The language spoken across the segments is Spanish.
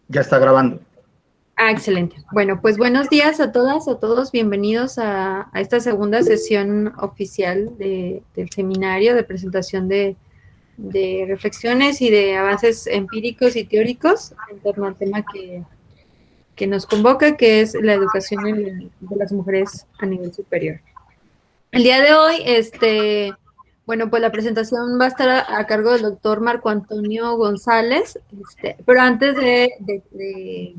Ya está grabando. Excelente. Bueno, pues buenos días a todas, a todos. Bienvenidos a esta segunda sesión oficial del seminario de presentación de reflexiones y de avances empíricos y teóricos en torno al tema que nos convoca, que es la educación de las mujeres a nivel superior. El día de hoy, bueno, pues la presentación va a estar a cargo del doctor Marco Antonio González, pero antes de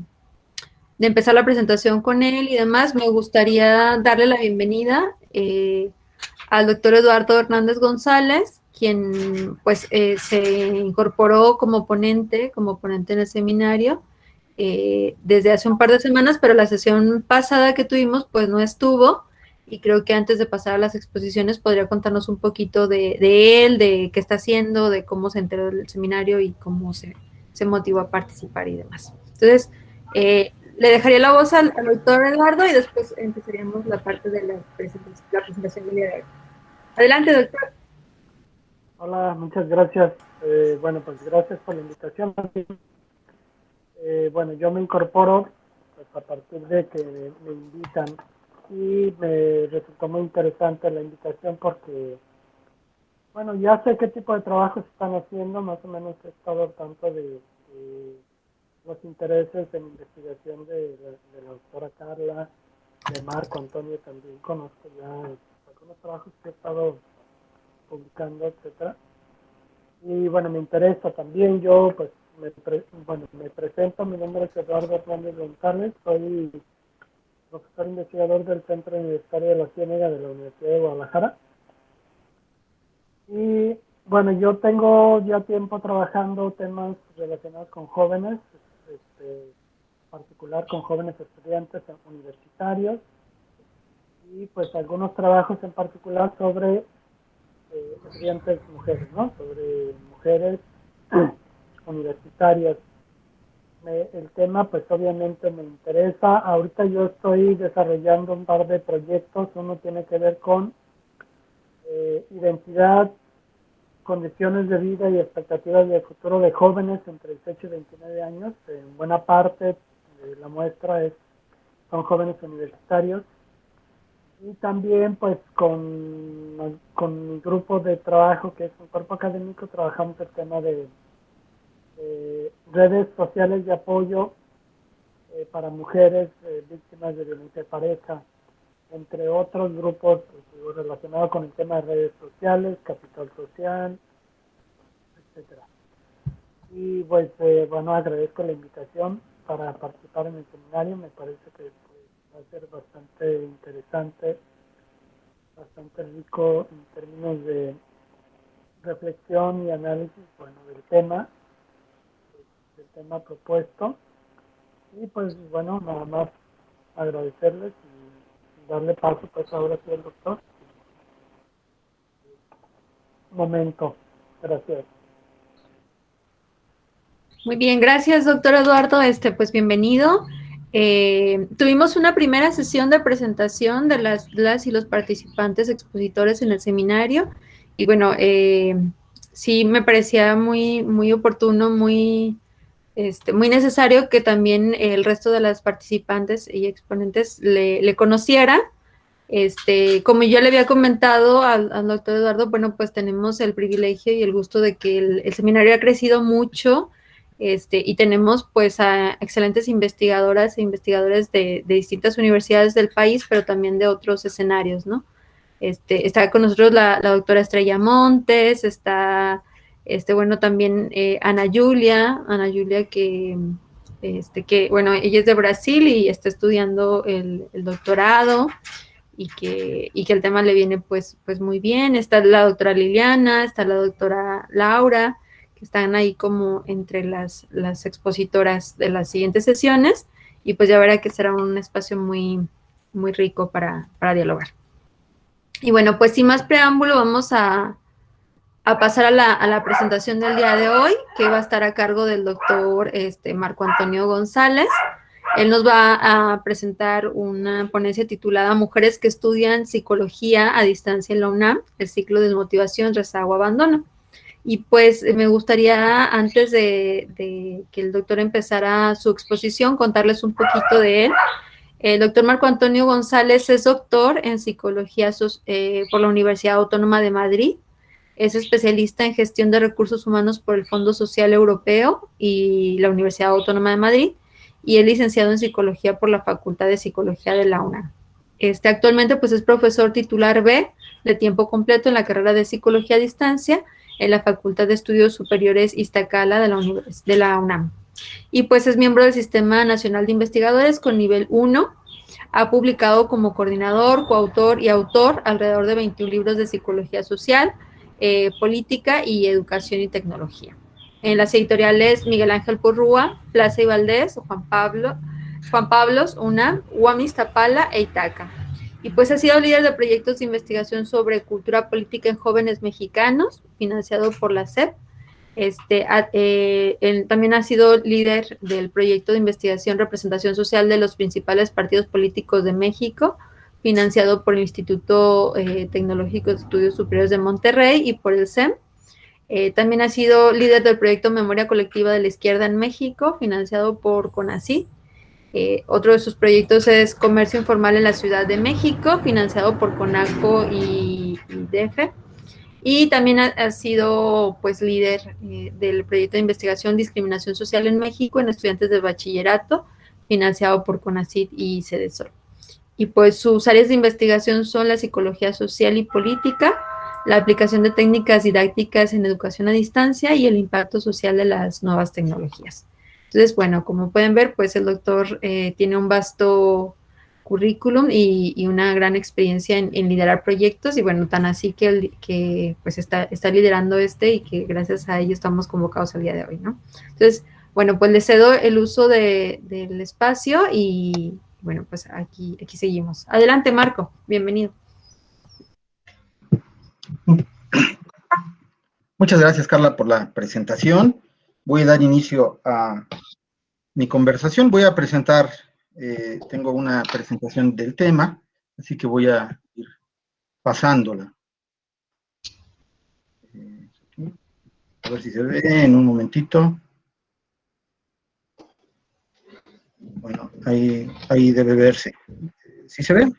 empezar la presentación con él y demás, me gustaría darle la bienvenida al doctor Eduardo Hernández González, quien pues se incorporó como ponente en el seminario desde hace un par de semanas, pero la sesión pasada que tuvimos pues no estuvo, y creo que antes de pasar a las exposiciones podría contarnos un poquito de él, de qué está haciendo, de cómo se enteró del seminario y cómo se motivó a participar y demás. Entonces, le dejaría la voz al doctor Eduardo y después empezaríamos la parte de la presentación del día de hoy. Adelante, doctor. Hola, muchas gracias. Bueno, pues gracias por la invitación. Bueno, yo me incorporo pues, a partir de que me invitan y me resultó muy interesante la invitación porque, bueno, ya sé qué tipo de trabajos están haciendo, más o menos he estado al tanto de los intereses en investigación de la doctora Carla, de Marco Antonio también conozco ya algunos trabajos que he estado publicando, etcétera. Y bueno, me interesa también, yo pues me presento, mi nombre es Eduardo Hernández González, soy profesor investigador del Centro Universitario de la Ciénega de la Universidad de Guadalajara. Y bueno, yo tengo ya tiempo trabajando temas relacionados con jóvenes, en particular con jóvenes estudiantes universitarios, y pues algunos trabajos en particular sobre estudiantes mujeres, ¿no? Sobre mujeres universitarias. El tema pues obviamente me interesa. Ahorita yo estoy desarrollando un par de proyectos. Uno tiene que ver con identidad, condiciones de vida y expectativas de futuro de jóvenes entre 18 y 29 años. En buena parte de la muestra son jóvenes universitarios. Y también pues con mi grupo de trabajo, que es un cuerpo académico, trabajamos el tema de redes sociales de apoyo para mujeres víctimas de violencia de pareja, entre otros grupos pues, relacionados con el tema de redes sociales, capital social, etcétera. Y pues bueno, agradezco la invitación para participar en el seminario. Me parece que pues, va a ser bastante interesante, bastante rico en términos de reflexión y análisis, bueno, del tema propuesto. Y pues bueno, nada más agradecerles y darle paso pues ahora sí al doctor. Un momento, gracias. Muy bien, gracias, doctor Eduardo. Pues bienvenido. Tuvimos una primera sesión de presentación de las y los participantes expositores en el seminario, y bueno, sí me parecía muy oportuno, muy necesario que también el resto de las participantes y exponentes le conociera. Como yo le había comentado al doctor Eduardo, bueno, pues tenemos el privilegio y el gusto de que el seminario ha crecido mucho, y tenemos pues a excelentes investigadoras e investigadores de distintas universidades del país, pero también de otros escenarios, ¿no? Está con nosotros la doctora Estrella Montes, está, bueno, también Ana Julia que, bueno, ella es de Brasil y está estudiando el doctorado, y que el tema le viene pues muy bien. Está la doctora Liliana, está la doctora Laura, que están ahí como entre las expositoras de las siguientes sesiones, y pues ya verá que será un espacio muy rico para dialogar. Y bueno, pues sin más preámbulo, vamos a pasar a la presentación del día de hoy, que va a estar a cargo del doctor Marco Antonio González. Él nos va a presentar una ponencia titulada Mujeres que estudian psicología a distancia en la UNAM, el ciclo de desmotivación, rezago, abandono. Y pues me gustaría, antes de que el doctor empezara su exposición, contarles un poquito de él. El doctor Marco Antonio González es doctor en psicología por la Universidad Autónoma de Madrid. Es especialista en gestión de recursos humanos por el Fondo Social Europeo y la Universidad Autónoma de Madrid. Y es licenciado en psicología por la Facultad de Psicología de la UNAM. Actualmente pues es profesor titular B de tiempo completo en la carrera de psicología a distancia en la Facultad de Estudios Superiores Iztacala de la UNAM. Y pues es miembro del Sistema Nacional de Investigadores con nivel 1. Ha publicado como coordinador, coautor y autor alrededor de 21 libros de psicología social, política y educación y tecnología. En las editoriales Miguel Ángel Porrúa, Plaza y Valdés, Juan Pablos, UNAM, UAM Iztapala e Itaca. Y pues ha sido líder de proyectos de investigación sobre cultura política en jóvenes mexicanos, financiado por la SEP. Él también ha sido líder del proyecto de investigación Representación Social de los principales partidos políticos de México, financiado por el Instituto Tecnológico de Estudios Superiores de Monterrey y por el CEM. También ha sido líder del proyecto Memoria Colectiva de la Izquierda en México, financiado por CONACYT. Otro de sus proyectos es Comercio Informal en la Ciudad de México, financiado por CONACO y DEFE. Y también ha sido pues líder del proyecto de investigación Discriminación Social en México en estudiantes de bachillerato, financiado por CONACYT y CEDESOL. Y pues sus áreas de investigación son la psicología social y política, la aplicación de técnicas didácticas en educación a distancia y el impacto social de las nuevas tecnologías. Entonces, bueno, como pueden ver, pues el doctor tiene un vasto currículum y una gran experiencia en liderar proyectos y bueno, tan así que pues está liderando y que gracias a ello estamos convocados al día de hoy, ¿no? Entonces, bueno, pues le cedo el uso del espacio y bueno, pues aquí seguimos. Adelante, Marco, bienvenido. Muchas gracias, Carla, por la presentación. Voy a dar inicio a mi conversación. Voy a presentar, tengo una presentación del tema, así que voy a ir pasándola. A ver si se ve en un momentito. Bueno, ahí debe verse. ¿Sí se ve?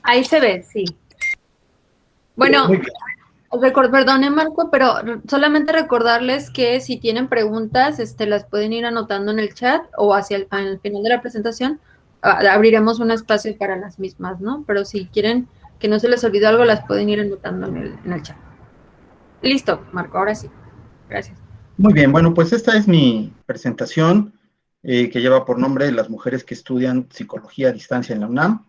Ahí se ve, sí. Bueno, perdone, Marco, pero solamente recordarles que si tienen preguntas, las pueden ir anotando en el chat o al final de la presentación abriremos un espacio para las mismas, ¿no? Pero si quieren que no se les olvide algo, las pueden ir anotando en el chat. Listo, Marco, ahora sí. Gracias. Muy bien, bueno, pues esta es mi presentación que lleva por nombre Las mujeres que estudian psicología a distancia en la UNAM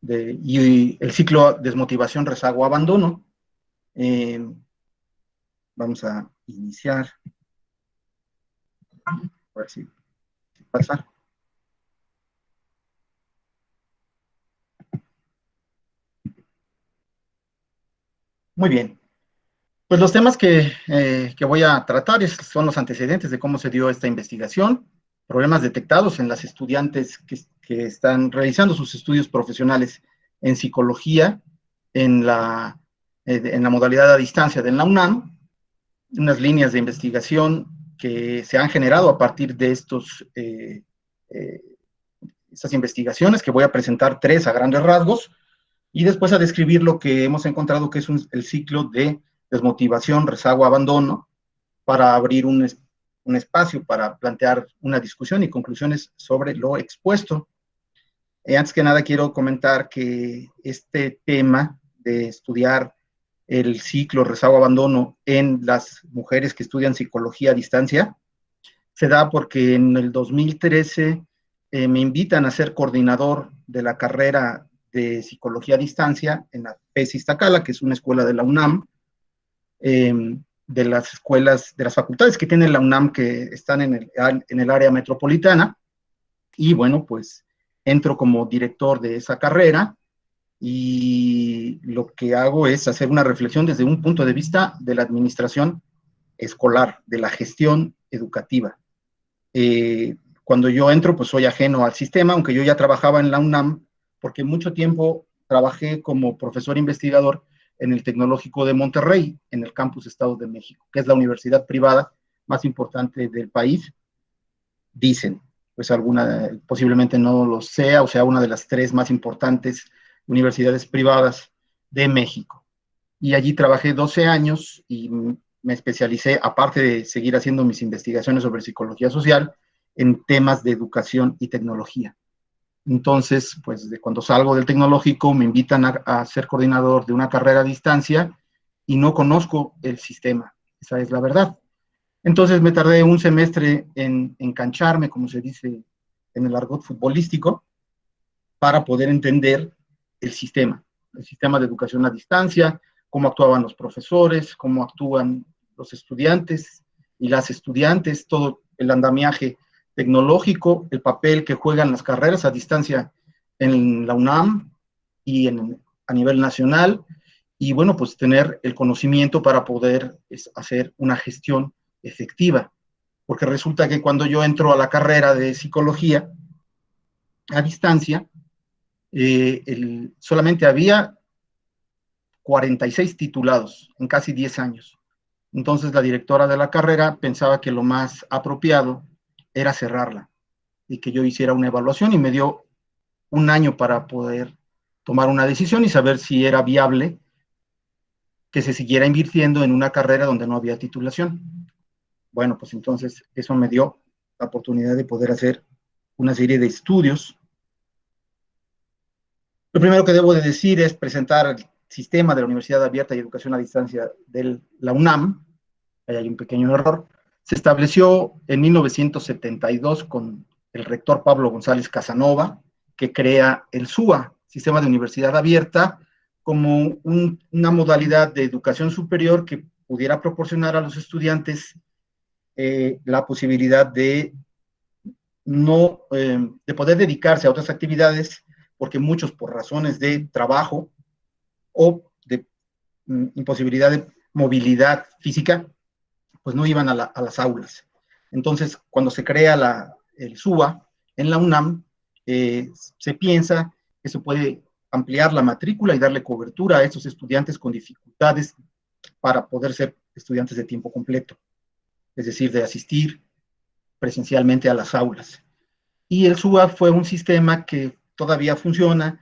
y el ciclo Desmotivación, Rezago, Abandono. Vamos a iniciar. A ver si pasa. Muy bien. Pues los temas que voy a tratar son los antecedentes de cómo se dio esta investigación, problemas detectados en las estudiantes que están realizando sus estudios profesionales en psicología en la modalidad a distancia de la UNAM, unas líneas de investigación que se han generado a partir de estas investigaciones, que voy a presentar 3 a grandes rasgos, y después a describir lo que hemos encontrado que es el ciclo de desmotivación, rezago, abandono, para abrir un espacio para plantear una discusión y conclusiones sobre lo expuesto. Antes que nada quiero comentar que este tema de estudiar el ciclo rezago-abandono en las mujeres que estudian psicología a distancia se da porque en el 2013 me invitan a ser coordinador de la carrera de psicología a distancia en la PES Iztacala, que es una escuela de la UNAM, de las escuelas, de las facultades que tiene la UNAM que están en el área metropolitana, y bueno, pues entro como director de esa carrera, y lo que hago es hacer una reflexión desde un punto de vista de la administración escolar, de la gestión educativa. Cuando yo entro, pues soy ajeno al sistema, aunque yo ya trabajaba en la UNAM, porque mucho tiempo trabajé como profesor investigador en el Tecnológico de Monterrey, en el campus Estado de México, que es la universidad privada más importante del país, dicen. Pues alguna, posiblemente no lo sea, o sea, una de las 3 más importantes universidades privadas de México. Y allí trabajé 12 años y me especialicé, aparte de seguir haciendo mis investigaciones sobre psicología social, en temas de educación y tecnología. Entonces, pues de cuando salgo del tecnológico me invitan a ser coordinador de una carrera a distancia y no conozco el sistema, esa es la verdad. Entonces me tardé un semestre en engancharme, como se dice en el argot futbolístico, para poder entender el sistema de educación a distancia, cómo actuaban los profesores, cómo actúan los estudiantes y las estudiantes, todo el andamiaje tecnológico, el papel que juegan las carreras a distancia en la UNAM y a nivel nacional, y bueno, pues tener el conocimiento para poder hacer una gestión efectiva, porque resulta que cuando yo entro a la carrera de psicología a distancia, solamente había 46 titulados en casi 10 años. Entonces la directora de la carrera pensaba que lo más apropiado era cerrarla y que yo hiciera una evaluación, y me dio un año para poder tomar una decisión y saber si era viable que se siguiera invirtiendo en una carrera donde no había titulación. Bueno, pues entonces eso me dio la oportunidad de poder hacer una serie de estudios. Lo primero que debo de decir es presentar el sistema de la Universidad Abierta y Educación a Distancia de la UNAM. Ahí hay un pequeño error. Se estableció en 1972 con el rector Pablo González Casanova, que crea el SUA, Sistema de Universidad Abierta, como una modalidad de educación superior que pudiera proporcionar a los estudiantes la posibilidad de poder dedicarse a otras actividades, porque muchos por razones de trabajo o de imposibilidad de movilidad física, pues no iban a las aulas. Entonces, cuando se crea el SUA en la UNAM, se piensa que se puede ampliar la matrícula y darle cobertura a esos estudiantes con dificultades para poder ser estudiantes de tiempo completo, es decir, de asistir presencialmente a las aulas. Y el SUA fue un sistema que todavía funciona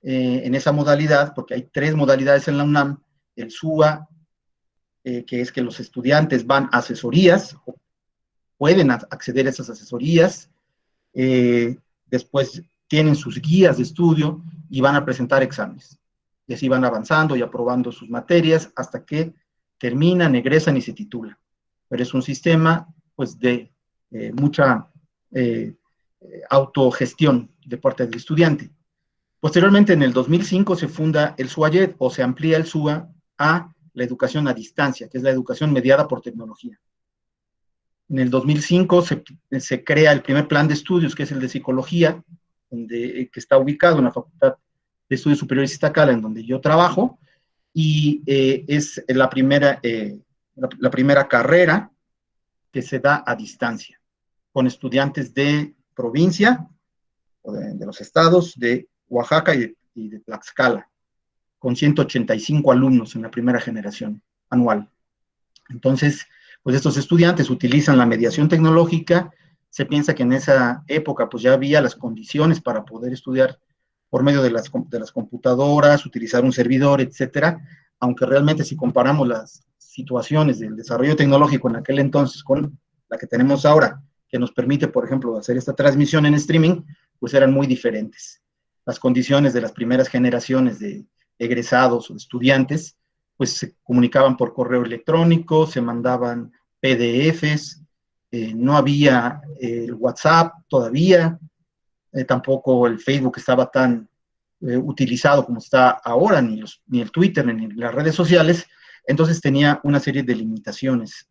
en esa modalidad, porque hay 3 modalidades en la UNAM: el SUA, que es que los estudiantes van a asesorías, o pueden acceder a esas asesorías, después tienen sus guías de estudio y van a presentar exámenes. Y así van avanzando y aprobando sus materias hasta que terminan, egresan y se titulan. Pero es un sistema, pues, de mucha autogestión de parte del estudiante. Posteriormente, en el 2005, se funda el SUAYED, o se amplía el SUA a la educación a distancia, que es la educación mediada por tecnología. En el 2005 se crea el primer plan de estudios, que es el de psicología, que está ubicado en la Facultad de Estudios Superiores Iztacala, en donde yo trabajo, y es la primera carrera que se da a distancia, con estudiantes de provincia, o de los estados de Oaxaca y de Tlaxcala, con 185 alumnos en la primera generación anual. Entonces, pues estos estudiantes utilizan la mediación tecnológica. Se piensa que en esa época pues ya había las condiciones para poder estudiar por medio de las computadoras, utilizar un servidor, etcétera, aunque realmente si comparamos las situaciones del desarrollo tecnológico en aquel entonces con la que tenemos ahora, que nos permite, por ejemplo, hacer esta transmisión en streaming, pues eran muy diferentes. Las condiciones de las primeras generaciones de egresados o de estudiantes, pues se comunicaban por correo electrónico, se mandaban PDFs, no había el WhatsApp todavía, tampoco el Facebook estaba tan utilizado como está ahora, ni el Twitter, ni las redes sociales. Entonces tenía una serie de limitaciones,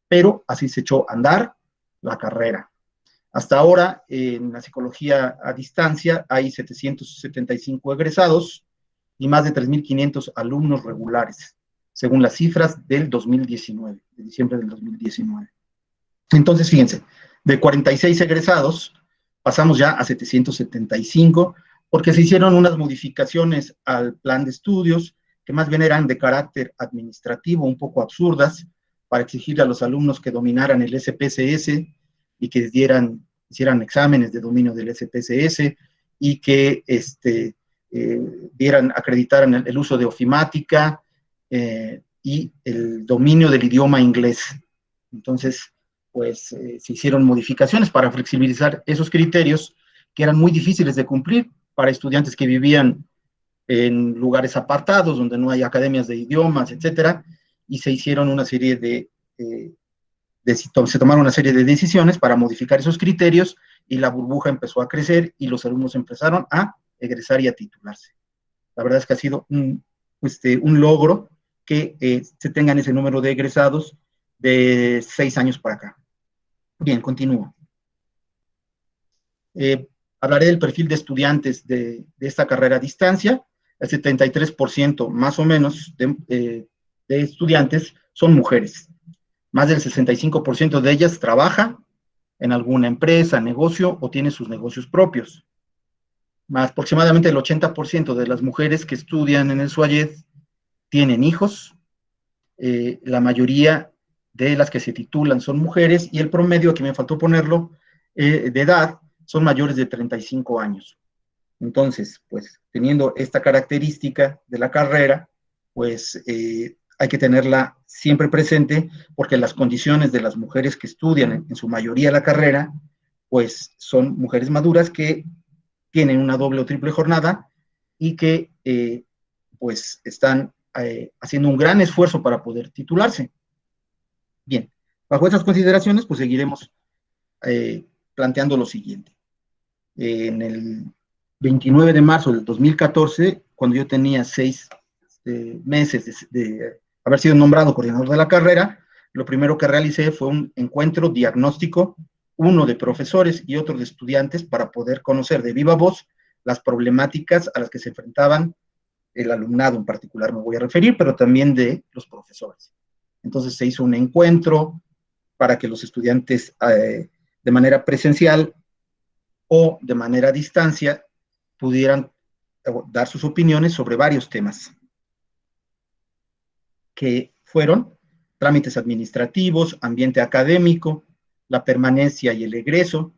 pero así se echó a andar la carrera. Hasta ahora, en la psicología a distancia, hay 775 egresados y más de 3.500 alumnos regulares, según las cifras del 2019, de diciembre del 2019. Entonces, fíjense, de 46 egresados, pasamos ya a 775, porque se hicieron unas modificaciones al plan de estudios, que más bien eran de carácter administrativo, un poco absurdas, para exigirle a los alumnos que dominaran el SPSS y que hicieran exámenes de dominio del SPSS y que acreditaran el uso de ofimática y el dominio del idioma inglés. Entonces, pues se hicieron modificaciones para flexibilizar esos criterios que eran muy difíciles de cumplir para estudiantes que vivían en lugares apartados, donde no hay academias de idiomas, etcétera, y se hicieron una serie se tomaron una serie de decisiones para modificar esos criterios, y la burbuja empezó a crecer y los alumnos empezaron a egresar y a titularse. La verdad es que ha sido un logro que se tengan ese número de egresados de 6 años para acá. Bien, continúo. Hablaré del perfil de estudiantes de esta carrera a distancia. El 73% más o menos de estudiantes son mujeres. Más del 65% de ellas trabaja en alguna empresa, negocio o tiene sus negocios propios. Más aproximadamente el 80% de las mujeres que estudian en el SUAYED tienen hijos. La mayoría de las que se titulan son mujeres, y el promedio, aquí me faltó ponerlo, de edad, son mayores de 35 años. Entonces, pues, teniendo esta característica de la carrera, pues, hay que tenerla siempre presente, porque las condiciones de las mujeres que estudian en su mayoría la carrera, pues, son mujeres maduras que tienen una doble o triple jornada y que, pues, están haciendo un gran esfuerzo para poder titularse. Bien, bajo estas consideraciones, pues seguiremos planteando lo siguiente. En el 29 de marzo del 2014, cuando yo tenía 6 meses de haber sido nombrado coordinador de la carrera, lo primero que realicé fue un encuentro diagnóstico, uno de profesores y otro de estudiantes, para poder conocer de viva voz las problemáticas a las que se enfrentaban el alumnado en particular, me voy a referir, pero también de los profesores. Entonces se hizo un encuentro para que los estudiantes de manera presencial o de manera a distancia pudieran dar sus opiniones sobre varios temas, que fueron trámites administrativos, ambiente académico, la permanencia y el egreso,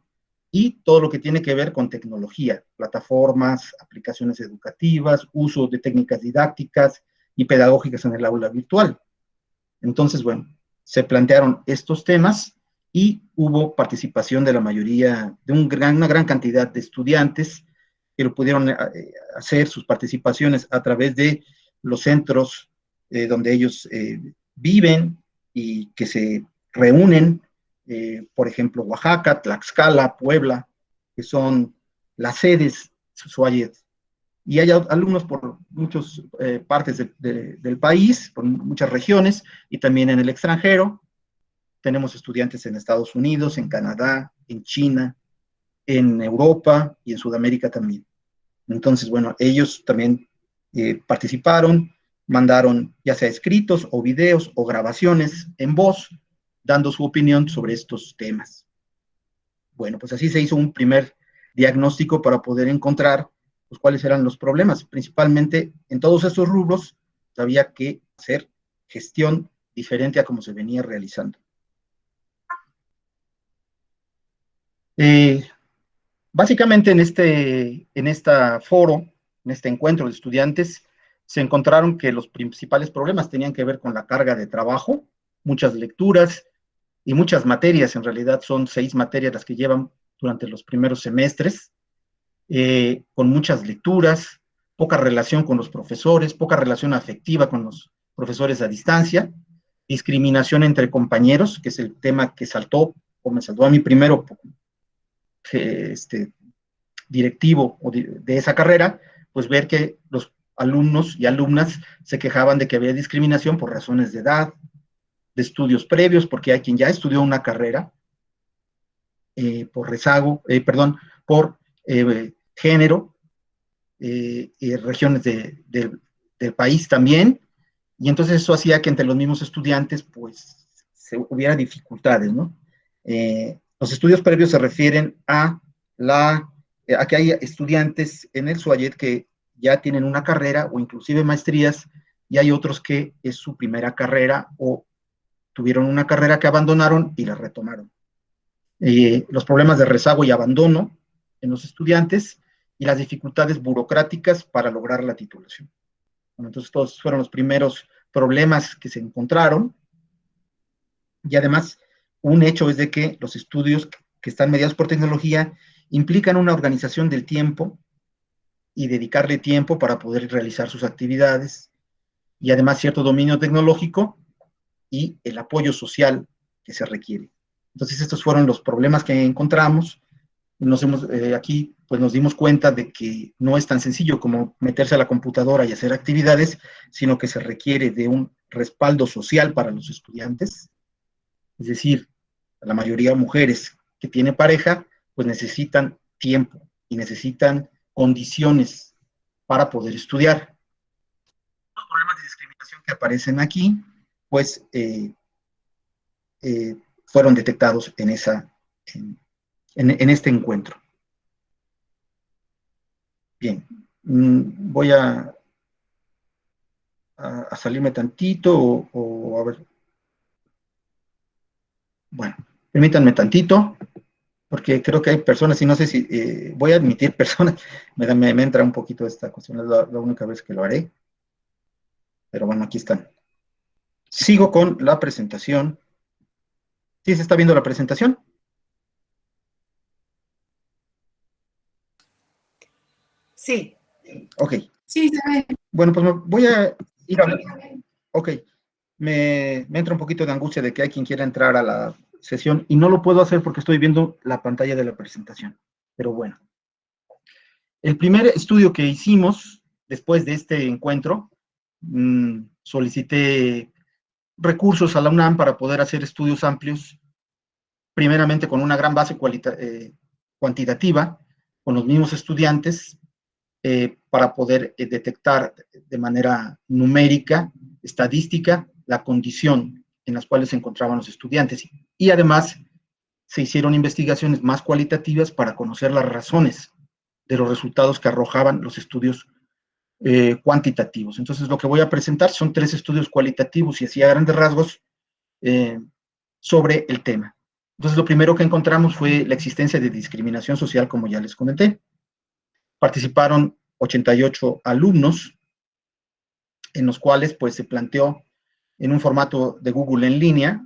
y todo lo que tiene que ver con tecnología, plataformas, aplicaciones educativas, uso de técnicas didácticas y pedagógicas en el aula virtual. Entonces, bueno, se plantearon estos temas y hubo participación de la mayoría, de una gran cantidad de estudiantes que lo pudieron hacer sus participaciones a través de los centros donde ellos viven y que se reúnen, por ejemplo, Oaxaca, Tlaxcala, Puebla, que son las sedes SUAYED. Y hay alumnos por muchas partes del país, por muchas regiones, y también en el extranjero. Tenemos estudiantes en Estados Unidos, en Canadá, en China, en Europa y en Sudamérica también. Entonces, bueno, ellos también participaron, mandaron ya sea escritos o videos o grabaciones en voz, dando su opinión sobre estos temas. Bueno, pues así se hizo un primer diagnóstico para poder encontrar pues, cuáles eran los problemas. Principalmente en todos estos rubros había que hacer gestión diferente a como se venía realizando. Básicamente en este foro, en este encuentro de estudiantes, se encontraron que los principales problemas tenían que ver con la carga de trabajo, muchas lecturas y muchas materias. En realidad son 6 materias las que llevan durante los primeros semestres, con muchas lecturas, poca relación con los profesores, poca relación afectiva con los profesores a distancia, discriminación entre compañeros, que es el tema que saltó, o me saltó a mí primero, directivo de esa carrera, pues ver que los alumnos y alumnas se quejaban de que había discriminación por razones de edad, de estudios previos, porque hay quien ya estudió una carrera, por rezago, por género, regiones del país también, y entonces eso hacía que entre los mismos estudiantes, pues, hubiera dificultades, ¿no? Los estudios previos se refieren a que hay estudiantes en el SUAYED que ya tienen una carrera o inclusive maestrías y hay otros que es su primera carrera o tuvieron una carrera que abandonaron y la retomaron. Los problemas de rezago y abandono en los estudiantes y las dificultades burocráticas para lograr la titulación. Bueno, entonces, todos fueron los primeros problemas que se encontraron. Y además, un hecho es de que los estudios que están mediados por tecnología implican una organización del tiempo y dedicarle tiempo para poder realizar sus actividades, y además cierto dominio tecnológico y el apoyo social que se requiere. Entonces, estos fueron los problemas que encontramos. Aquí pues nos dimos cuenta de que no es tan sencillo como meterse a la computadora y hacer actividades, sino que se requiere de un respaldo social para los estudiantes. Es decir, la mayoría de mujeres que tienen pareja, pues necesitan tiempo y necesitan condiciones para poder estudiar. Los problemas de discriminación que aparecen aquí, pues fueron detectados en este encuentro. Bien, voy a salirme tantito o a ver. Bueno, permítanme tantito, porque creo que hay personas, y no sé si voy a admitir personas, me entra un poquito esta cuestión, es la única vez que lo haré, pero bueno, aquí están. Sigo con la presentación. ¿Sí se está viendo la presentación? Sí. Ok. Sí, se ve. Bueno, pues voy a ir a... Ok, me entra un poquito de angustia de que hay quien quiera entrar a la sesión y no lo puedo hacer porque estoy viendo la pantalla de la presentación. Pero bueno. El primer estudio que hicimos después de este encuentro, solicité recursos a la UNAM para poder hacer estudios amplios, primeramente con una gran base cuantitativa, con los mismos estudiantes, para poder detectar de manera numérica, estadística, la condición en las cuales se encontraban los estudiantes. Y además se hicieron investigaciones más cualitativas para conocer las razones de los resultados que arrojaban los estudios cuantitativos. Entonces, lo que voy a presentar son 3 estudios cualitativos y así a grandes rasgos sobre el tema. Entonces, lo primero que encontramos fue la existencia de discriminación social, como ya les comenté. Participaron 88 alumnos, en los cuales pues se planteó en un formato de Google en línea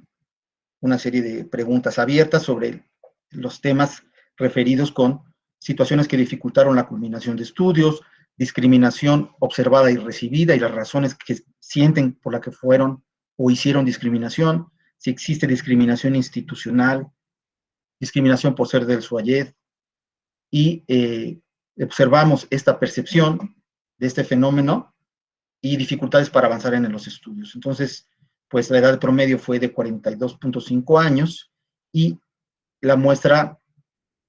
una serie de preguntas abiertas sobre los temas referidos con situaciones que dificultaron la culminación de estudios, discriminación observada y recibida y las razones que sienten por las que fueron o hicieron discriminación, si existe discriminación institucional, discriminación por ser del SUAYED, y observamos esta percepción de este fenómeno y dificultades para avanzar en los estudios. Entonces, pues la edad promedio fue de 42.5 años y la muestra,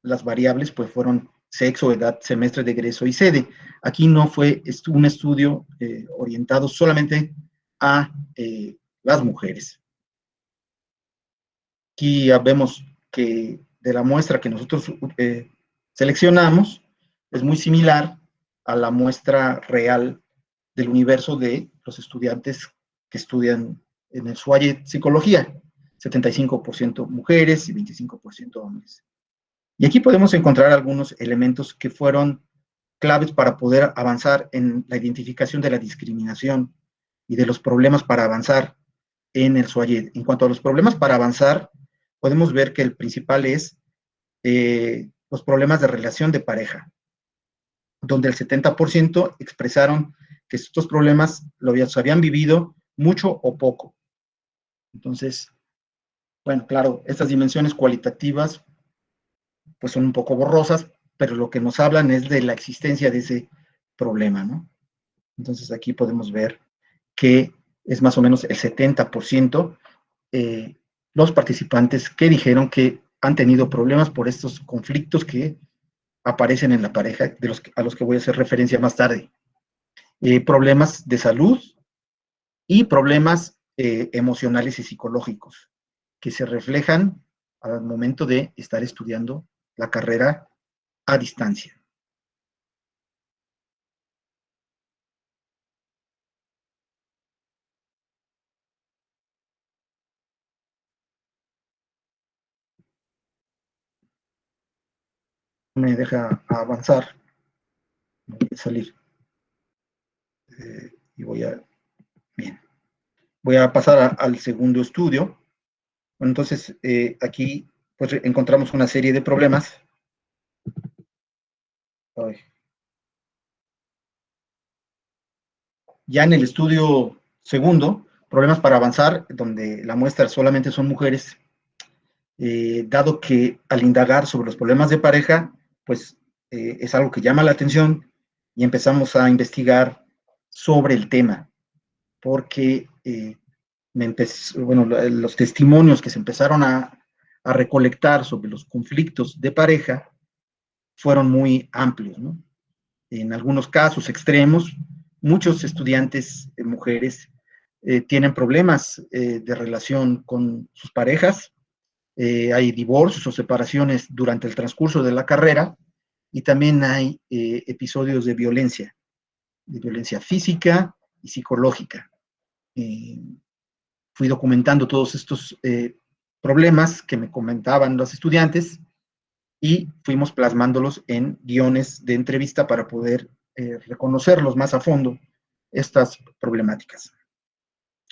las variables, pues fueron sexo, edad, semestre de egreso y sede. Aquí no fue un estudio orientado solamente a las mujeres. Aquí ya vemos que de la muestra que nosotros seleccionamos es muy similar a la muestra real del universo de los estudiantes que estudian en el SUAYED Psicología, 75% mujeres y 25% hombres. Y aquí podemos encontrar algunos elementos que fueron claves para poder avanzar en la identificación de la discriminación y de los problemas para avanzar en el SUAYED. En cuanto a los problemas para avanzar, podemos ver que el principal es los problemas de relación de pareja, donde el 70% expresaron que estos problemas los habían vivido mucho o poco. Entonces, bueno, claro, estas dimensiones cualitativas pues son un poco borrosas, pero lo que nos hablan es de la existencia de ese problema, ¿no? Entonces aquí podemos ver que es más o menos el 70% los participantes que dijeron que han tenido problemas por estos conflictos que aparecen en la pareja, a los que voy a hacer referencia más tarde. Problemas de salud y problemas emocionales y psicológicos que se reflejan al momento de estar estudiando la carrera a distancia. me deja avanzar. Voy a salir. Y bien. Voy a pasar al segundo estudio. Bueno, entonces, aquí pues encontramos una serie de problemas. Ay. Ya en el estudio segundo, problemas para avanzar, donde la muestra solamente son mujeres, dado que al indagar sobre los problemas de pareja, pues es algo que llama la atención y empezamos a investigar sobre el tema, porque los testimonios que se empezaron a recolectar sobre los conflictos de pareja fueron muy amplios, ¿no? En algunos casos extremos, muchos estudiantes mujeres tienen problemas de relación con sus parejas, hay divorcios o separaciones durante el transcurso de la carrera y también hay episodios de violencia física y psicológica. Fui documentando todos estos problemas que me comentaban los estudiantes y fuimos plasmándolos en guiones de entrevista para poder reconocerlos más a fondo, estas problemáticas.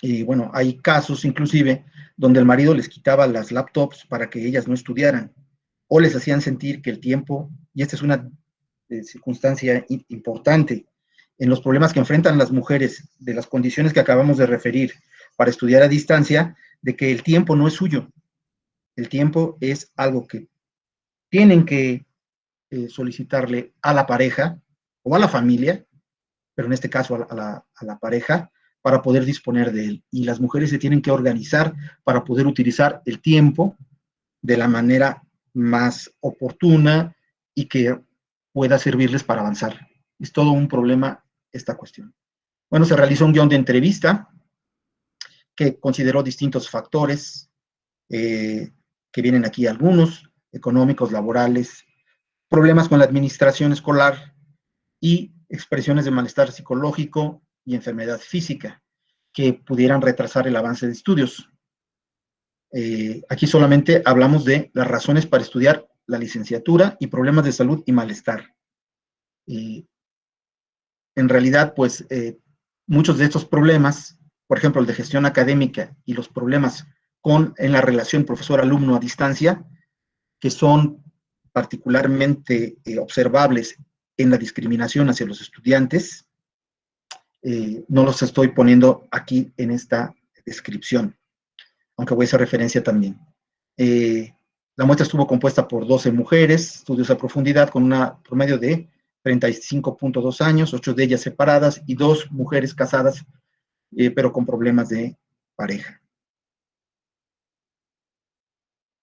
Y bueno, hay casos inclusive donde el marido les quitaba las laptops para que ellas no estudiaran, o les hacían sentir que el tiempo, y esta es una circunstancia importante, en los problemas que enfrentan las mujeres, de las condiciones que acabamos de referir para estudiar a distancia, de que el tiempo no es suyo, el tiempo es algo que tienen que solicitarle a la pareja o a la familia, pero en este caso a la pareja, para poder disponer de él. Y las mujeres se tienen que organizar para poder utilizar el tiempo de la manera más oportuna y que pueda servirles para avanzar. Es todo un problema esta cuestión. Bueno, se realizó un guión de entrevista que consideró distintos factores, que vienen aquí algunos, económicos, laborales, problemas con la administración escolar y expresiones de malestar psicológico y enfermedad física que pudieran retrasar el avance de estudios. Aquí solamente hablamos de las razones para estudiar la licenciatura y problemas de salud y malestar. En realidad, pues, muchos de estos problemas, por ejemplo, el de gestión académica y los problemas en la relación profesor-alumno a distancia, que son particularmente observables en la discriminación hacia los estudiantes, no los estoy poniendo aquí en esta descripción, aunque voy a hacer referencia también. La muestra estuvo compuesta por 12 mujeres, estudios a profundidad con una promedio de 35.2 años, 8 de ellas separadas y 2 mujeres casadas, pero con problemas de pareja.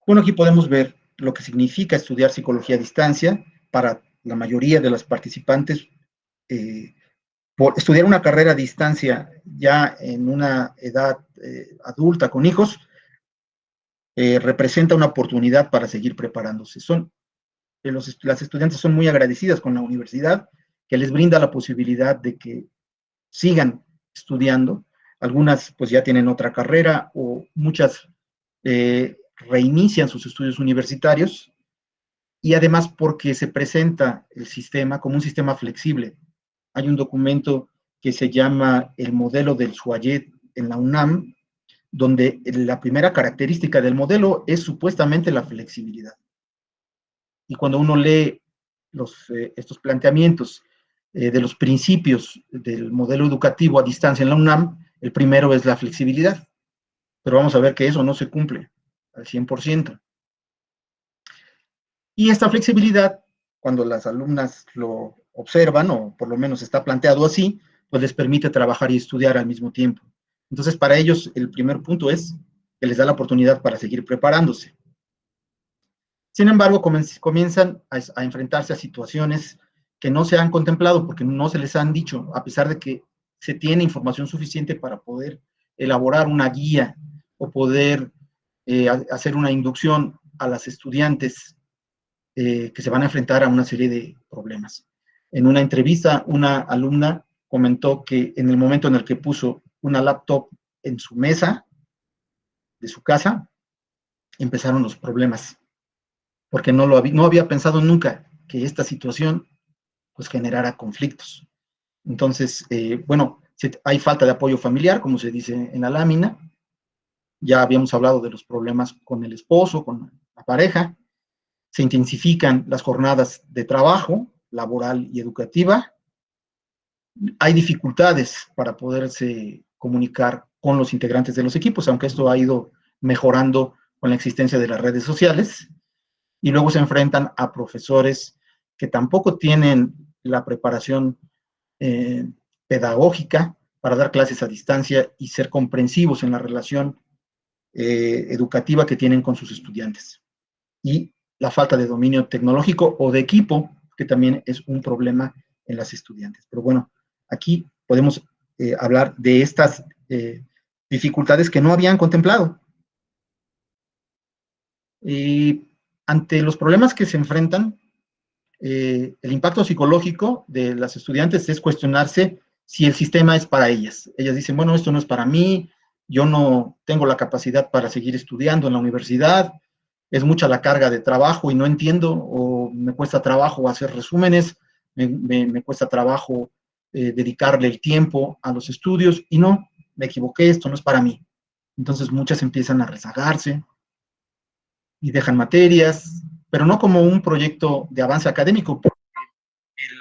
Bueno, aquí podemos ver lo que significa estudiar psicología a distancia para la mayoría de las participantes. Por estudiar una carrera a distancia ya en una edad adulta con hijos, representa una oportunidad para seguir preparándose. Las estudiantes son muy agradecidas con la universidad, que les brinda la posibilidad de que sigan estudiando. Algunas pues ya tienen otra carrera o muchas reinician sus estudios universitarios, y además porque se presenta el sistema como un sistema flexible. Hay un documento que se llama el modelo del Suayet en la UNAM, donde la primera característica del modelo es supuestamente la flexibilidad. Y cuando uno lee estos planteamientos de los principios del modelo educativo a distancia en la UNAM, el primero es la flexibilidad. Pero vamos a ver que eso no se cumple al 100%. Y esta flexibilidad, cuando las alumnas lo observan, o por lo menos está planteado así, pues les permite trabajar y estudiar al mismo tiempo. Entonces, para ellos, el primer punto es que les da la oportunidad para seguir preparándose. Sin embargo, comienzan a enfrentarse a situaciones que no se han contemplado porque no se les han dicho, a pesar de que se tiene información suficiente para poder elaborar una guía o poder hacer una inducción a las estudiantes que se van a enfrentar a una serie de problemas. En una entrevista, una alumna comentó que en el momento en el que puso una laptop en su mesa de su casa, empezaron los problemas, porque no había pensado nunca que esta situación pues generara conflictos. Entonces, bueno, hay falta de apoyo familiar, como se dice en la lámina. Ya habíamos hablado de los problemas con el esposo, con la pareja. Se intensifican las jornadas de trabajo, laboral y educativa. Hay dificultades para poderse comunicar con los integrantes de los equipos, aunque esto ha ido mejorando con la existencia de las redes sociales. Y luego se enfrentan a profesores que tampoco tienen la preparación pedagógica para dar clases a distancia y ser comprensivos en la relación educativa que tienen con sus estudiantes. Y la falta de dominio tecnológico o de equipo, que también es un problema en las estudiantes. Pero bueno, aquí podemos hablar de estas dificultades que no habían contemplado. Y ante los problemas que se enfrentan, el impacto psicológico de las estudiantes es cuestionarse si el sistema es para ellas. Ellas dicen, bueno, esto no es para mí, yo no tengo la capacidad para seguir estudiando en la universidad, es mucha la carga de trabajo y no entiendo, o me cuesta trabajo hacer resúmenes, me cuesta trabajo dedicarle el tiempo a los estudios, y no, me equivoqué, esto no es para mí. Entonces muchas empiezan a rezagarse y dejan materias, pero no como un proyecto de avance académico, porque el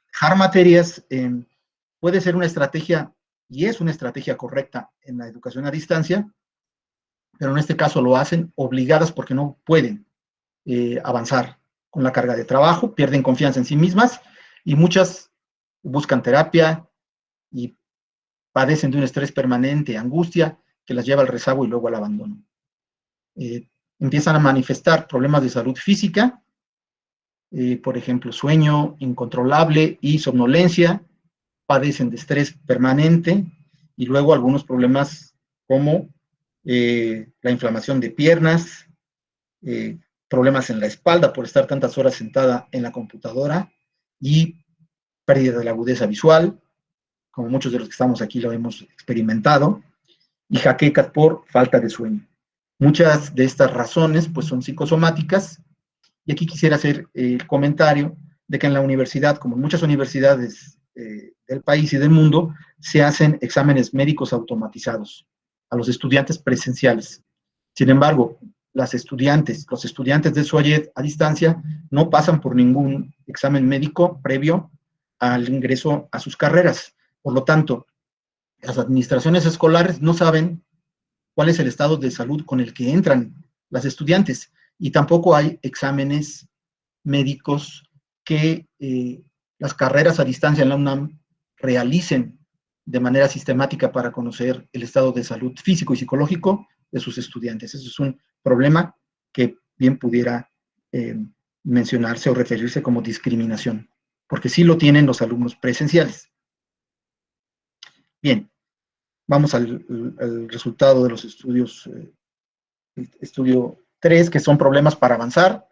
dejar materias puede ser una estrategia, y es una estrategia correcta en la educación a distancia, pero en este caso lo hacen obligadas porque no pueden avanzar con la carga de trabajo, pierden confianza en sí mismas, y muchas buscan terapia y padecen de un estrés permanente, angustia, que las lleva al rezago y luego al abandono. Empiezan a manifestar problemas de salud física, por ejemplo, sueño incontrolable y somnolencia, padecen de estrés permanente, y luego algunos problemas como la inflamación de piernas, problemas en la espalda por estar tantas horas sentada en la computadora, y pérdida de la agudeza visual, como muchos de los que estamos aquí lo hemos experimentado, y jaquecas por falta de sueño. Muchas de estas razones pues son psicosomáticas, y aquí quisiera hacer el comentario de que en la universidad, como en muchas universidades del país y del mundo, se hacen exámenes médicos automatizados a los estudiantes presenciales. Sin embargo, los estudiantes de SUAYED a distancia no pasan por ningún examen médico previo al ingreso a sus carreras. Por lo tanto, las administraciones escolares no saben cuál es el estado de salud con el que entran las estudiantes, y tampoco hay exámenes médicos que las carreras a distancia en la UNAM realicen de manera sistemática para conocer el estado de salud físico y psicológico de sus estudiantes. Eso es un problema que bien pudiera mencionarse o referirse como discriminación, porque sí lo tienen los alumnos presenciales. Bien, vamos al resultado de los estudios, estudio 3, que son problemas para avanzar.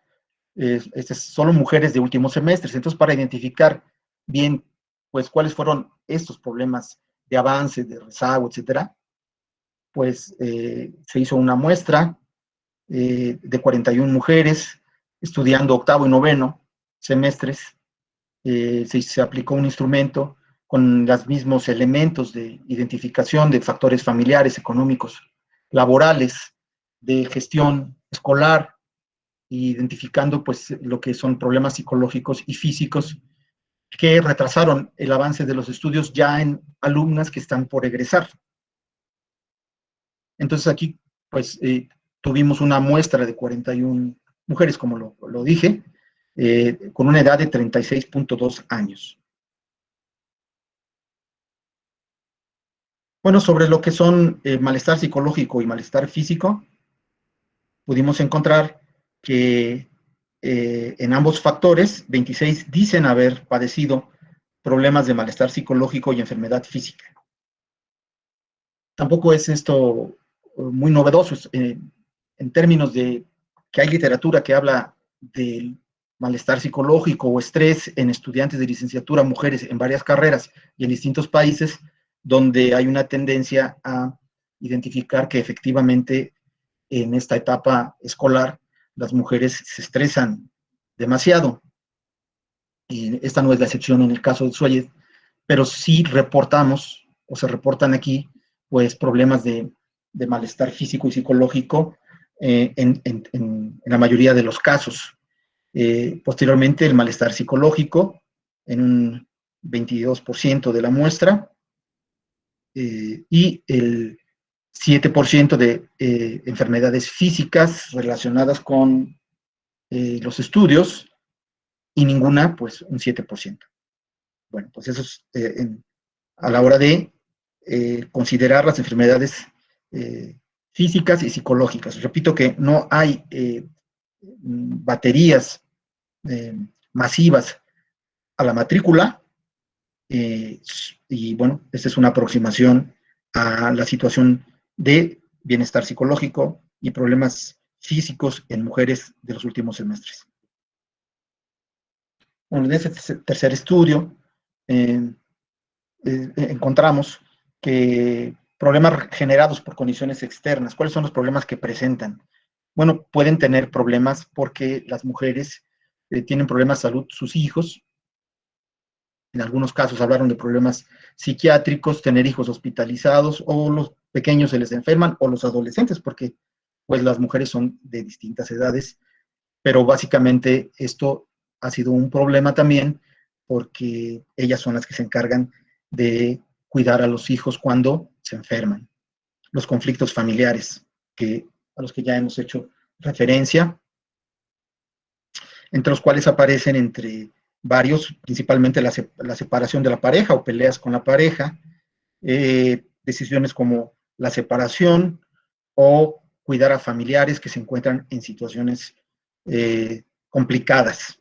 Solo mujeres de últimos semestres. Entonces, para identificar bien, pues, cuáles fueron estos problemas de avance, de rezago, etcétera, pues, se hizo una muestra de 41 mujeres estudiando octavo y noveno semestres. Se aplicó un instrumento con los mismos elementos de identificación de factores familiares, económicos, laborales, de gestión escolar, identificando pues lo que son problemas psicológicos y físicos que retrasaron el avance de los estudios ya en alumnas que están por egresar. Entonces aquí pues tuvimos una muestra de 41 mujeres, como lo dije, con una edad de 36.2 años. Bueno, sobre lo que son malestar psicológico y malestar físico, pudimos encontrar que en ambos factores, 26 dicen haber padecido problemas de malestar psicológico y enfermedad física. Tampoco es esto muy novedoso en términos de que hay literatura que habla del malestar psicológico o estrés en estudiantes de licenciatura, mujeres en varias carreras y en distintos países, donde hay una tendencia a identificar que efectivamente en esta etapa escolar las mujeres se estresan demasiado. esta no es la excepción en el caso de Suárez, pero sí reportamos, o se reportan aquí, pues problemas de malestar físico y psicológico en la mayoría de los casos. Posteriormente, el malestar psicológico en un 22% de la muestra, y el 7% de enfermedades físicas relacionadas con los estudios, y ninguna, pues un 7%. Bueno, pues eso es a la hora de considerar las enfermedades físicas y psicológicas. Repito que no hay baterías masivas a la matrícula, y bueno, esta es una aproximación a la situación de bienestar psicológico y problemas físicos en mujeres de los últimos semestres. Bueno, en este tercer estudio encontramos que problemas generados por condiciones externas. ¿Cuáles son los problemas que presentan? Bueno, pueden tener problemas porque las mujeres tienen problemas de salud, sus hijos. En algunos casos hablaron de problemas psiquiátricos, tener hijos hospitalizados, o los pequeños se les enferman, o los adolescentes, porque pues las mujeres son de distintas edades, pero básicamente esto ha sido un problema también porque ellas son las que se encargan de cuidar a los hijos cuando se enferman. Los conflictos familiares, a los que ya hemos hecho referencia, entre los cuales aparecen entre varios, principalmente la separación de la pareja o peleas con la pareja, decisiones como la separación o cuidar a familiares que se encuentran en situaciones complicadas.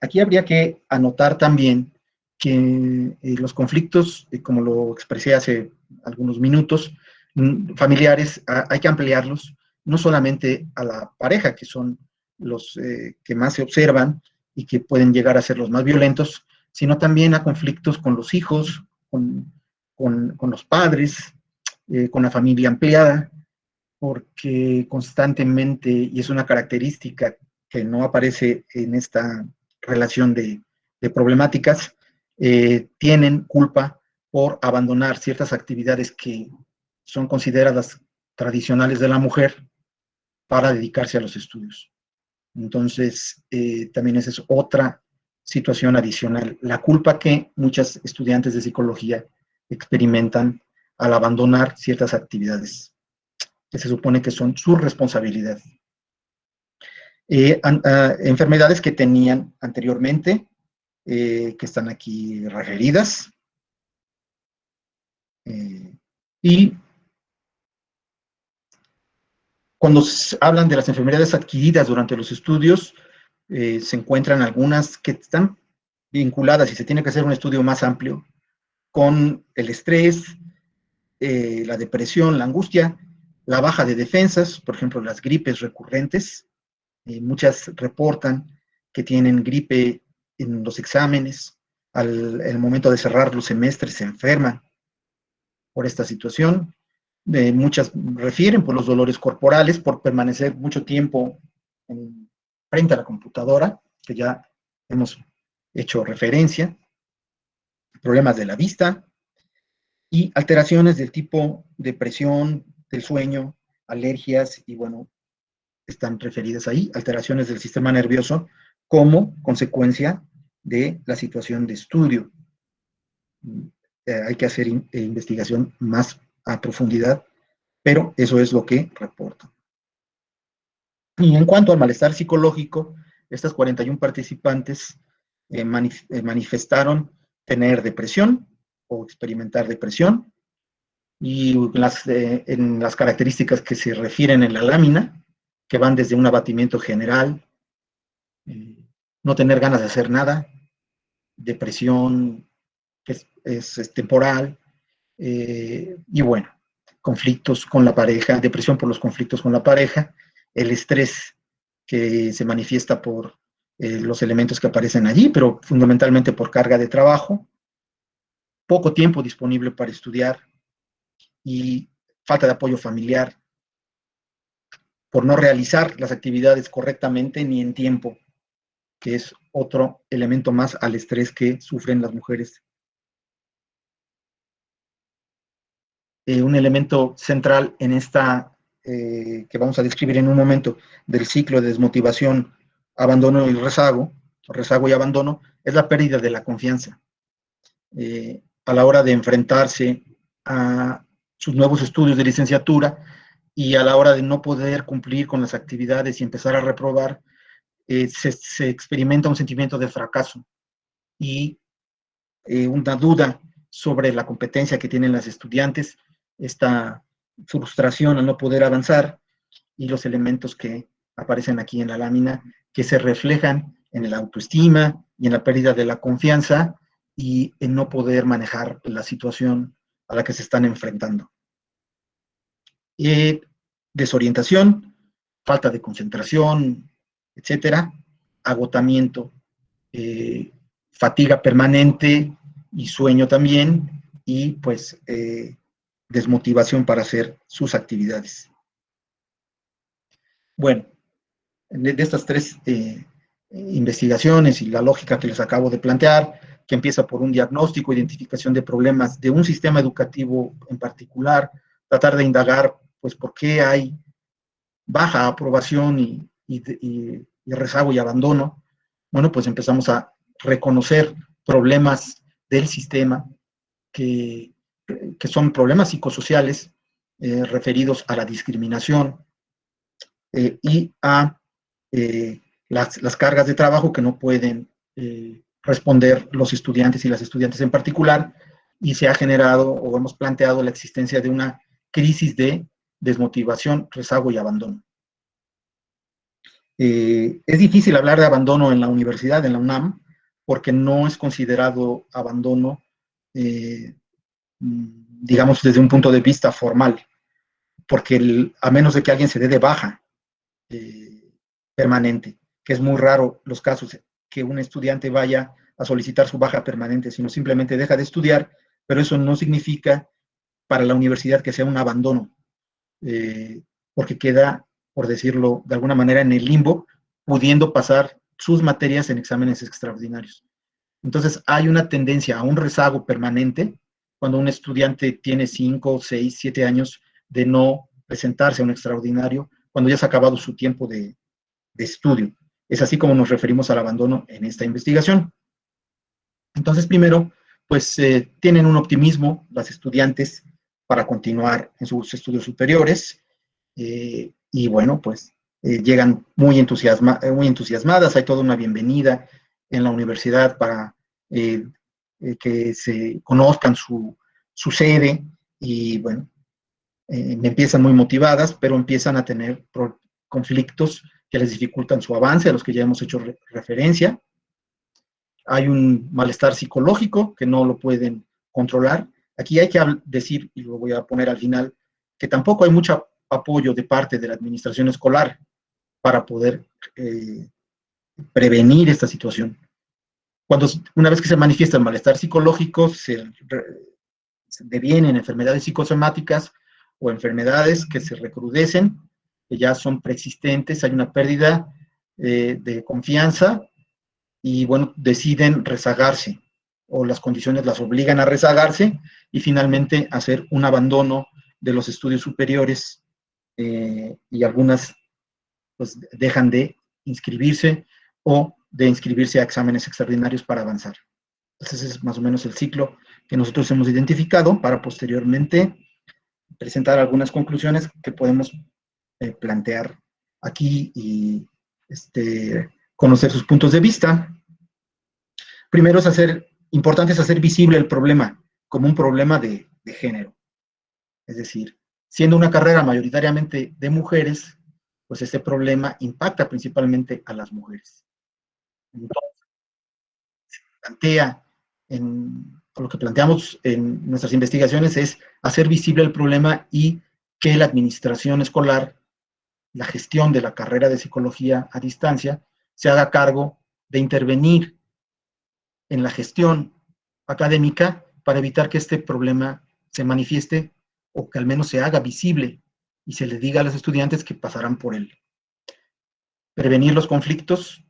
Aquí habría que anotar también que los conflictos, como lo expresé hace algunos minutos, familiares, hay que ampliarlos no solamente a la pareja, que son los que más se observan y que pueden llegar a ser los más violentos, sino también a conflictos con los hijos, con los padres, con la familia ampliada, porque constantemente, y es una característica que no aparece en esta relación de problemáticas, tienen culpa por abandonar ciertas actividades que son consideradas tradicionales de la mujer para dedicarse a los estudios. Entonces, también esa es otra situación adicional, la culpa que muchas estudiantes de psicología experimentan al abandonar ciertas actividades que se supone que son su responsabilidad. Enfermedades que tenían anteriormente, que están aquí referidas, y cuando hablan de las enfermedades adquiridas durante los estudios, se encuentran algunas que están vinculadas, y se tiene que hacer un estudio más amplio, con el estrés, la depresión, la angustia, la baja de defensas, por ejemplo, las gripes recurrentes. Muchas reportan que tienen gripe en los exámenes, al momento de cerrar los semestres se enferman por esta situación. Muchas refieren por los dolores corporales, por permanecer mucho tiempo frente a la computadora, que ya hemos hecho referencia, problemas de la vista y alteraciones del tipo depresión, del sueño, alergias, y bueno, están referidas ahí, alteraciones del sistema nervioso como consecuencia de la situación de estudio. Hay que hacer investigación más a profundidad, pero eso es lo que reportan. Y en cuanto al malestar psicológico, estas 41 participantes manifestaron tener depresión o experimentar depresión, y en las características que se refieren en la lámina, que van desde un abatimiento general, no tener ganas de hacer nada, depresión que es temporal, y bueno, conflictos con la pareja, depresión por los conflictos con la pareja, el estrés que se manifiesta por los elementos que aparecen allí, pero fundamentalmente por carga de trabajo, poco tiempo disponible para estudiar y falta de apoyo familiar por no realizar las actividades correctamente ni en tiempo. que es otro elemento más al estrés que sufren las mujeres. Un elemento central en esta, que vamos a describir en un momento, del ciclo de desmotivación, abandono y rezago y abandono, es la pérdida de la confianza. A la hora de enfrentarse a sus nuevos estudios de licenciatura y a la hora de no poder cumplir con las actividades y empezar a reprobar, se experimenta un sentimiento de fracaso y una duda sobre la competencia que tienen las estudiantes, esta frustración al no poder avanzar y los elementos que aparecen aquí en la lámina que se reflejan en la autoestima y en la pérdida de la confianza y en no poder manejar la situación a la que se están enfrentando. Desorientación, falta de concentración, etcétera, agotamiento, fatiga permanente y sueño también, y pues desmotivación para hacer sus actividades. Bueno, de estas tres investigaciones y la lógica que les acabo de plantear, que empieza por un diagnóstico, identificación de problemas de un sistema educativo en particular, tratar de indagar, pues, por qué hay baja aprobación y rezago y abandono. Bueno, pues empezamos a reconocer problemas del sistema que son problemas psicosociales referidos a la discriminación y a las cargas de trabajo que no pueden responder los estudiantes y las estudiantes en particular, y se ha generado o hemos planteado la existencia de una crisis de desmotivación, rezago y abandono. Es difícil hablar de abandono en la universidad, en la UNAM, porque no es considerado abandono, digamos, desde un punto de vista formal, porque a menos de que alguien se dé de baja permanente, que es muy raro los casos que un estudiante vaya a solicitar su baja permanente, sino simplemente deja de estudiar, pero eso no significa para la universidad que sea un abandono, porque queda, por decirlo de alguna manera, en el limbo, pudiendo pasar sus materias en exámenes extraordinarios. Entonces, hay una tendencia a un rezago permanente cuando un estudiante tiene 5, 6, 7 años de no presentarse a un extraordinario, cuando ya se ha acabado su tiempo de estudio. Es así como nos referimos al abandono en esta investigación. Entonces, primero, pues tienen un optimismo las estudiantes para continuar en sus estudios superiores, y bueno, pues llegan muy entusiasmadas, hay toda una bienvenida en la universidad para que se conozcan su sede, y bueno, empiezan muy motivadas, pero empiezan a tener conflictos que les dificultan su avance, a los que ya hemos hecho referencia. Hay un malestar psicológico que no lo pueden controlar. Aquí hay que decir, y lo voy a poner al final, que tampoco hay mucho apoyo de parte de la administración escolar para poder prevenir esta situación. Una vez que se manifiesta el malestar psicológico, se devienen enfermedades psicosomáticas o enfermedades que se recrudecen, que ya son preexistentes, hay una pérdida de confianza y, bueno, deciden rezagarse, o las condiciones las obligan a rezagarse y finalmente hacer un abandono de los estudios superiores, y algunas pues dejan de inscribirse o de inscribirse a exámenes extraordinarios para avanzar. Entonces, ese es más o menos el ciclo que nosotros hemos identificado para posteriormente presentar algunas conclusiones que podemos plantear aquí y conocer sus puntos de vista. Primero importante es hacer visible el problema como un problema de género. Es decir, siendo una carrera mayoritariamente de mujeres, pues este problema impacta principalmente a las mujeres. Entonces, se plantea lo que planteamos en nuestras investigaciones es hacer visible el problema y que la administración escolar, la gestión de la carrera de psicología a distancia, se haga cargo de intervenir en la gestión académica para evitar que este problema se manifieste o que al menos se haga visible y se le diga a los estudiantes que pasarán por él. Prevenir los conflictos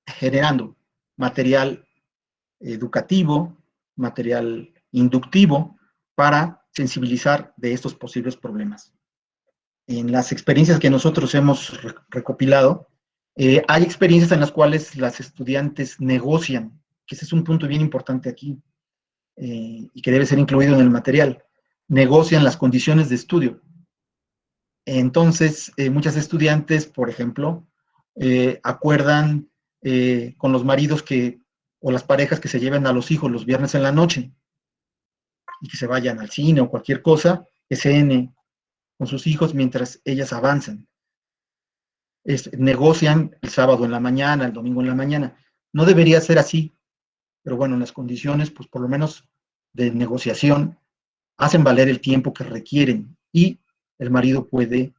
generando material educativo, material inductivo para sensibilizar de estos posibles problemas. En las experiencias que nosotros hemos recopilado, hay experiencias en las cuales las estudiantes negocian, que ese es un punto bien importante aquí, y que debe ser incluido en el material, negocian las condiciones de estudio. Entonces, muchas estudiantes, por ejemplo, acuerdan con los maridos o las parejas que se lleven a los hijos los viernes en la noche y que se vayan al cine o cualquier cosa, que cenen con sus hijos mientras ellas avanzan. Negocian el sábado en la mañana, el domingo en la mañana. No debería ser así, pero bueno, en las condiciones, pues por lo menos de negociación, hacen valer el tiempo que requieren y el marido puede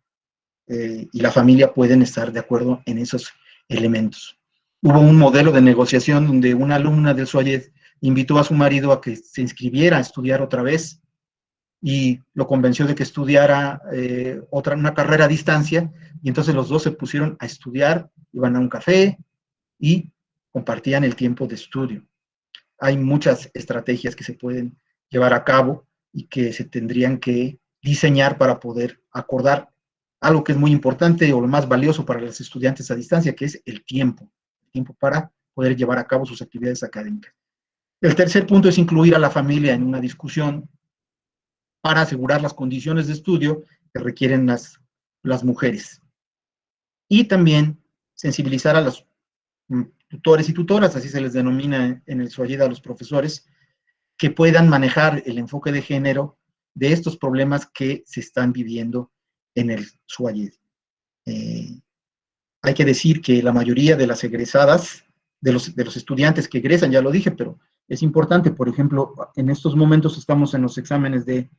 y la familia pueden estar de acuerdo en esos elementos. Hubo un modelo de negociación donde una alumna del SUAYED invitó a su marido a que se inscribiera a estudiar otra vez y lo convenció de que estudiara una carrera a distancia, y entonces los dos se pusieron a estudiar, iban a un café y compartían el tiempo de estudio. Hay muchas estrategias que se pueden llevar a cabo y que se tendrían que diseñar para poder acordar algo que es muy importante o lo más valioso para los estudiantes a distancia, que es el tiempo para poder llevar a cabo sus actividades académicas. El tercer punto es incluir a la familia en una discusión para asegurar las condiciones de estudio que requieren las mujeres. Y también sensibilizar a los tutores y tutoras, así se les denomina en el SUAYED a los profesores, que puedan manejar el enfoque de género de estos problemas que se están viviendo en el SUAYED. Hay que decir que la mayoría de las egresadas, de los estudiantes que egresan, ya lo dije, pero es importante, por ejemplo, en estos momentos estamos en los exámenes de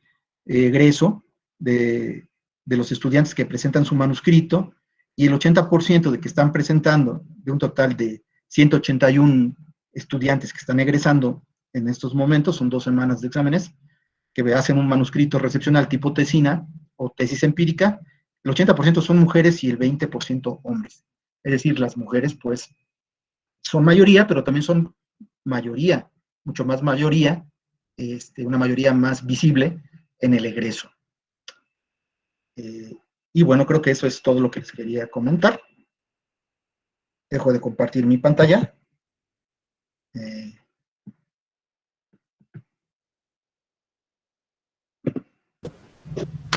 egreso de los estudiantes que presentan su manuscrito, y el 80% de que están presentando, de un total de 181 estudiantes que están egresando en estos momentos, son 2 semanas de exámenes, que hacen un manuscrito recepcional tipo tesina o tesis empírica, el 80% son mujeres y el 20% hombres. Es decir, las mujeres, pues, son mayoría, pero también son mayoría, mucho más mayoría, una mayoría más visible en el egreso. Y bueno, creo que eso es todo lo que les quería comentar. Dejo de compartir mi pantalla.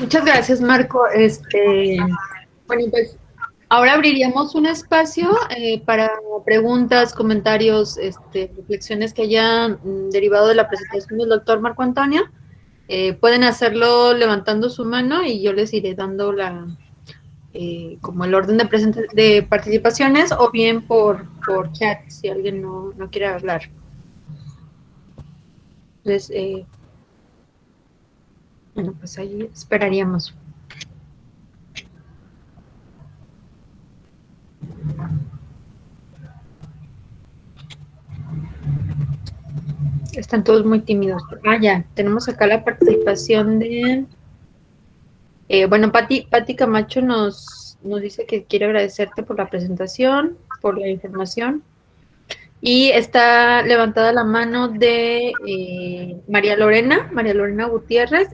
Muchas gracias, Marco. Bueno, pues ahora abriríamos un espacio para preguntas, comentarios, reflexiones que hayan derivado de la presentación del doctor Marco Antonio. Pueden hacerlo levantando su mano y yo les iré dando como el orden de participaciones, o bien por chat si alguien no quiere hablar. Entonces, bueno, pues ahí esperaríamos. Están todos muy tímidos. Ya, tenemos acá la participación de... bueno, Pati Camacho nos dice que quiere agradecerte por la presentación, por la información. Y está levantada la mano de María Lorena Gutiérrez.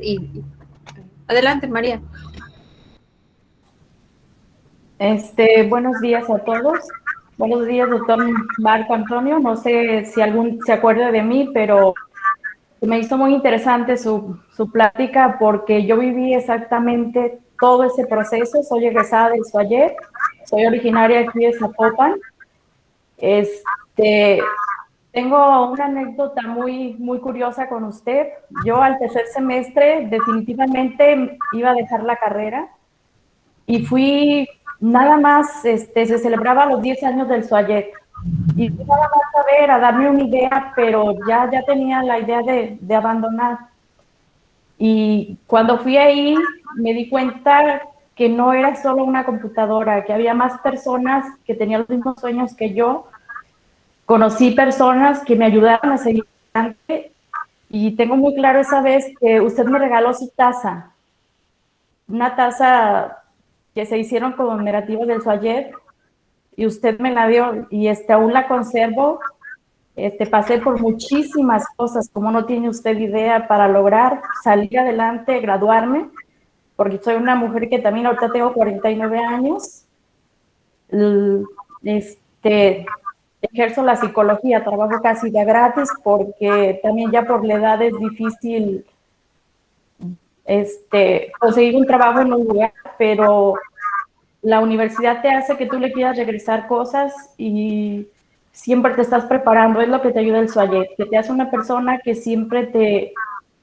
Adelante, María. Buenos días a todos. Buenos días, doctor Marco Antonio. No sé si algún se acuerda de mí, pero me hizo muy interesante su plática, porque yo viví exactamente todo ese proceso. Soy egresada del SUAYED, soy originaria aquí de Zapopan. Tengo una anécdota muy, muy curiosa con usted. Yo al tercer semestre definitivamente iba a dejar la carrera y fui, nada más, se celebraba los 10 años del SUAYED. Y fui nada más a darme una idea, pero ya tenía la idea de abandonar. Y cuando fui ahí me di cuenta que no era solo una computadora, que había más personas que tenían los mismos sueños que yo. Conocí personas que me ayudaron a seguir adelante, y tengo muy claro esa vez que usted me regaló su taza, una taza que se hicieron conmemorativa del SUAYED. y usted me la dio y aún la conservo. Pasé por muchísimas cosas, como no tiene usted idea, para lograr salir adelante, graduarme, porque soy una mujer que también ahorita tengo 49 años. Ejerzo la psicología, trabajo casi de gratis porque también ya por la edad es difícil conseguir un trabajo en un lugar, pero la universidad te hace que tú le quieras regresar cosas y siempre te estás preparando, es lo que te ayuda el SUAYET, que te hace una persona que siempre te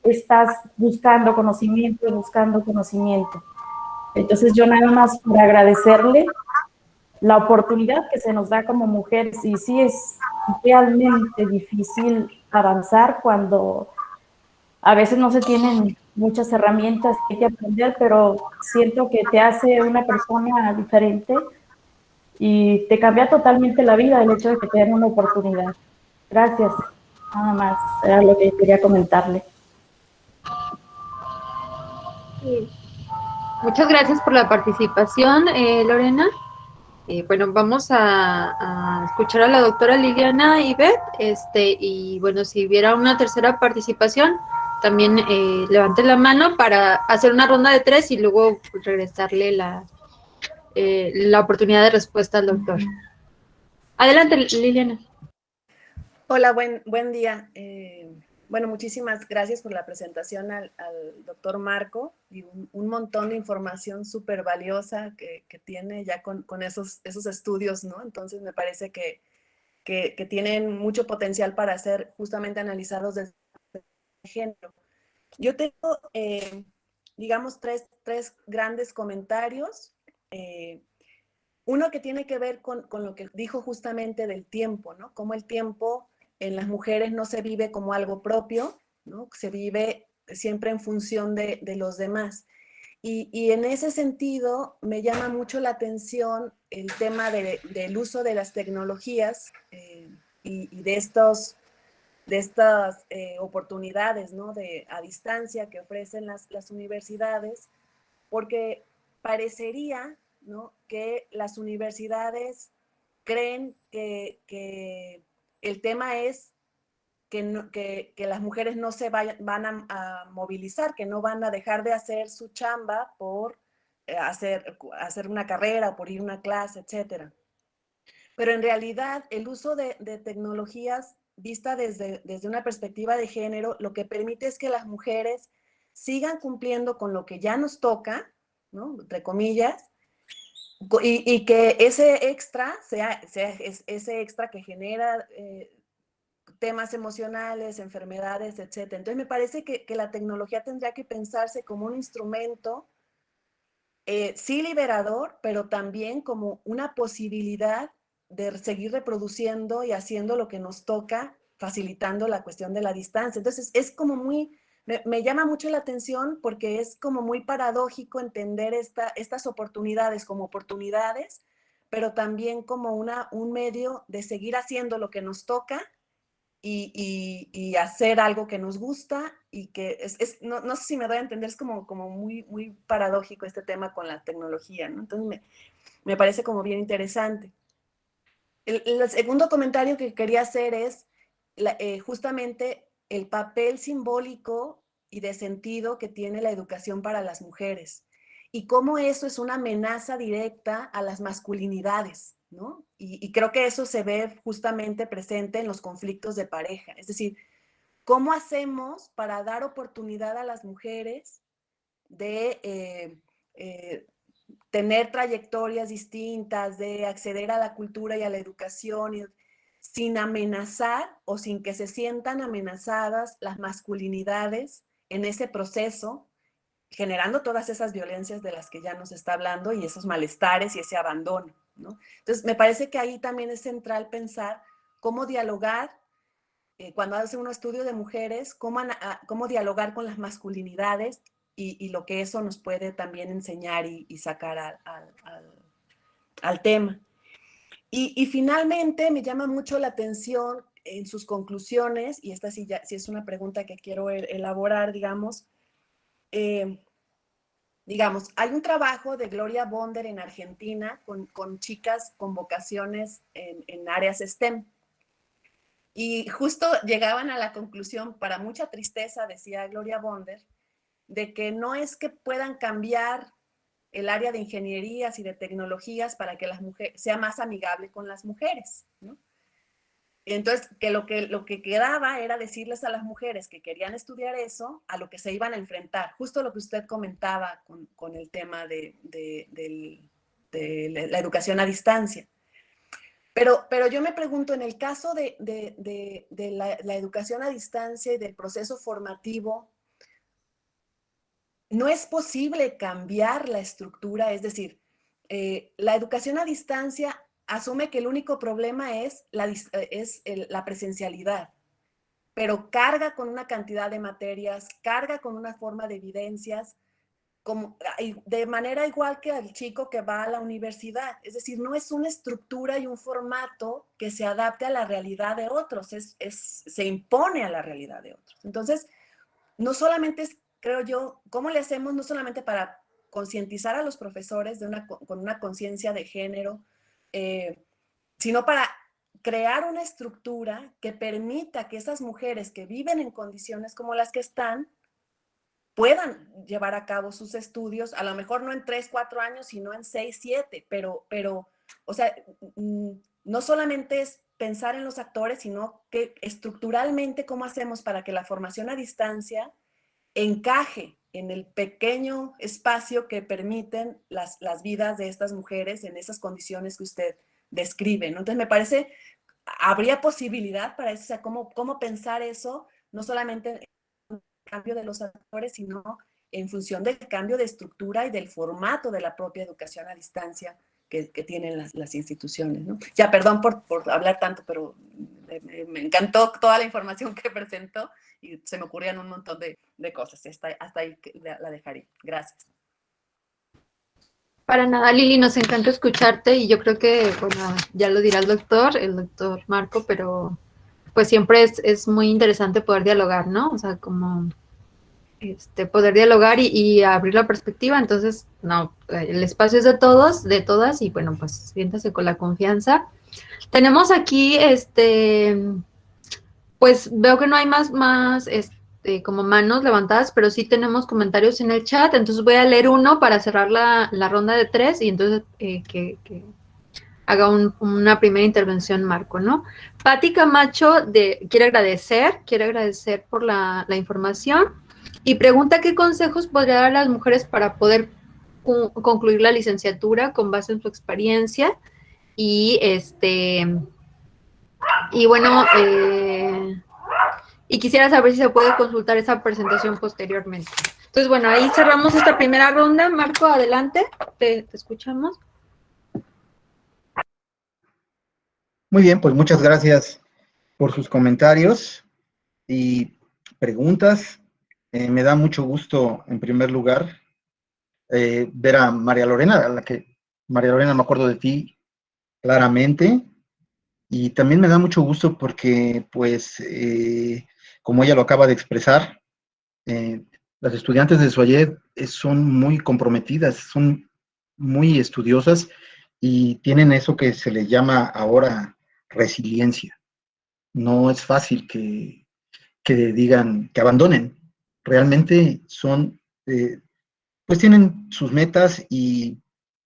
estás buscando conocimiento. Entonces yo nada más por agradecerle la oportunidad que se nos da como mujeres, y sí es realmente difícil avanzar cuando a veces no se tienen muchas herramientas que hay que aprender, pero siento que te hace una persona diferente y te cambia totalmente la vida el hecho de que te den una oportunidad. Gracias. Nada más, era lo que quería comentarle. Muchas gracias por la participación, Lorena. Bueno, vamos a escuchar a la doctora Liliana Ibet, y bueno, si hubiera una tercera participación, también levante la mano para hacer una ronda de 3 y luego regresarle la oportunidad de respuesta al doctor. Adelante, Liliana. Hola, buen día. Bueno, muchísimas gracias por la presentación al doctor Marco y un montón de información súper valiosa que tiene ya con esos estudios, ¿no? Entonces me parece que tienen mucho potencial para ser justamente analizados desde el género. Yo tengo, digamos, tres grandes comentarios. Uno que tiene que ver con lo que dijo justamente del tiempo, ¿no? Cómo el tiempo en las mujeres no se vive como algo propio, ¿no? Se vive siempre en función de los demás. Y en ese sentido me llama mucho la atención el tema del uso de las tecnologías y de estas oportunidades, ¿no? A distancia que ofrecen las universidades, porque parecería, ¿no?, que las universidades creen que el tema es que las mujeres no se van a movilizar, que no van a dejar de hacer su chamba por hacer una carrera o por ir a una clase, etc. Pero en realidad el uso de tecnologías vista desde una perspectiva de género, lo que permite es que las mujeres sigan cumpliendo con lo que ya nos toca, ¿no?, entre comillas, y que ese extra sea ese extra que genera temas emocionales, enfermedades, etc. Entonces me parece que la tecnología tendría que pensarse como un instrumento, sí liberador, pero también como una posibilidad de seguir reproduciendo y haciendo lo que nos toca, facilitando la cuestión de la distancia. Entonces es como muy, me llama mucho la atención porque es como muy paradójico entender estas oportunidades como oportunidades, pero también como un medio de seguir haciendo lo que nos toca y hacer algo que nos gusta y que no sé si me doy a entender, es como muy, muy paradójico este tema con la tecnología, ¿no? Entonces me parece como bien interesante. El segundo comentario que quería hacer es justamente el papel simbólico y de sentido que tiene la educación para las mujeres y cómo eso es una amenaza directa a las masculinidades, ¿no? Y creo que eso se ve justamente presente en los conflictos de pareja. Es decir, ¿cómo hacemos para dar oportunidad a las mujeres de tener trayectorias distintas, de acceder a la cultura y a la educación, sin amenazar o sin que se sientan amenazadas las masculinidades en ese proceso, generando todas esas violencias de las que ya nos está hablando y esos malestares y ese abandono, ¿no? Entonces, me parece que ahí también es central pensar cómo dialogar, cuando hace un estudio de mujeres, cómo dialogar con las masculinidades y lo que eso nos puede también enseñar y sacar al tema. Y finalmente me llama mucho la atención en sus conclusiones, y esta sí es una pregunta que quiero elaborar, digamos digamos, hay un trabajo de Gloria Bonder en Argentina con chicas con vocaciones en áreas STEM. Y justo llegaban a la conclusión, para mucha tristeza, decía Gloria Bonder, de que no es que puedan cambiar el área de ingenierías y de tecnologías para que las mujeres sea más amigable con las mujeres, ¿no? Entonces, que lo que quedaba era decirles a las mujeres que querían estudiar eso, a lo que se iban a enfrentar. Justo lo que usted comentaba con el tema de la educación a distancia. Pero yo me pregunto, en el caso de la educación a distancia y del proceso formativo, ¿no es posible cambiar la estructura? Es decir, la educación a distancia asume que el único problema es la presencialidad, pero carga con una cantidad de materias, carga con una forma de evidencias, de manera igual que al chico que va a la universidad. Es decir, no es una estructura y un formato que se adapte a la realidad de otros, se impone a la realidad de otros. Entonces, no solamente es, creo yo, ¿cómo le hacemos no solamente para concientizar a los profesores con una conciencia de género, sino para crear una estructura que permita que esas mujeres que viven en condiciones como las que están puedan llevar a cabo sus estudios, a lo mejor no en 3, 4 años, sino en 6, 7, pero, o sea, no solamente es pensar en los actores, sino que estructuralmente cómo hacemos para que la formación a distancia encaje en el pequeño espacio que permiten las vidas de estas mujeres en esas condiciones que usted describe, ¿no? Entonces me parece, habría posibilidad para eso, o sea, cómo pensar eso, no solamente cambio de los actores, sino en función del cambio de estructura y del formato de la propia educación a distancia que tienen las instituciones, ¿no? Ya, perdón por hablar tanto, pero me encantó toda la información que presentó y se me ocurrían un montón de cosas. Hasta ahí la dejaré. Gracias. Para nada, Lili, nos encanta escucharte y yo creo que, bueno, ya lo dirá el doctor Marco, pero pues siempre es muy interesante poder dialogar, ¿no? O sea, como poder dialogar y abrir la perspectiva. Entonces, no, el espacio es de todos, de todas, y bueno, pues siéntase con la confianza. Tenemos aquí, pues veo que no hay más como manos levantadas, pero sí tenemos comentarios en el chat, entonces voy a leer uno para cerrar la ronda de 3 y entonces que haga una primera intervención Marco, ¿no? Pati Camacho quiere agradecer por la información y pregunta qué consejos podría dar a las mujeres para poder concluir la licenciatura con base en su experiencia y y bueno, y quisiera saber si se puede consultar esa presentación posteriormente. Entonces, bueno, ahí cerramos esta primera ronda. Marco, adelante, te escuchamos. Muy bien, pues muchas gracias por sus comentarios y preguntas. Me da mucho gusto, en primer lugar, ver a María Lorena, María Lorena, me acuerdo de ti claramente, y también me da mucho gusto porque, pues, como ella lo acaba de expresar, las estudiantes de Soyet son muy comprometidas, son muy estudiosas y tienen eso que se les llama ahora resiliencia. No es fácil que digan, que abandonen. Realmente pues tienen sus metas y,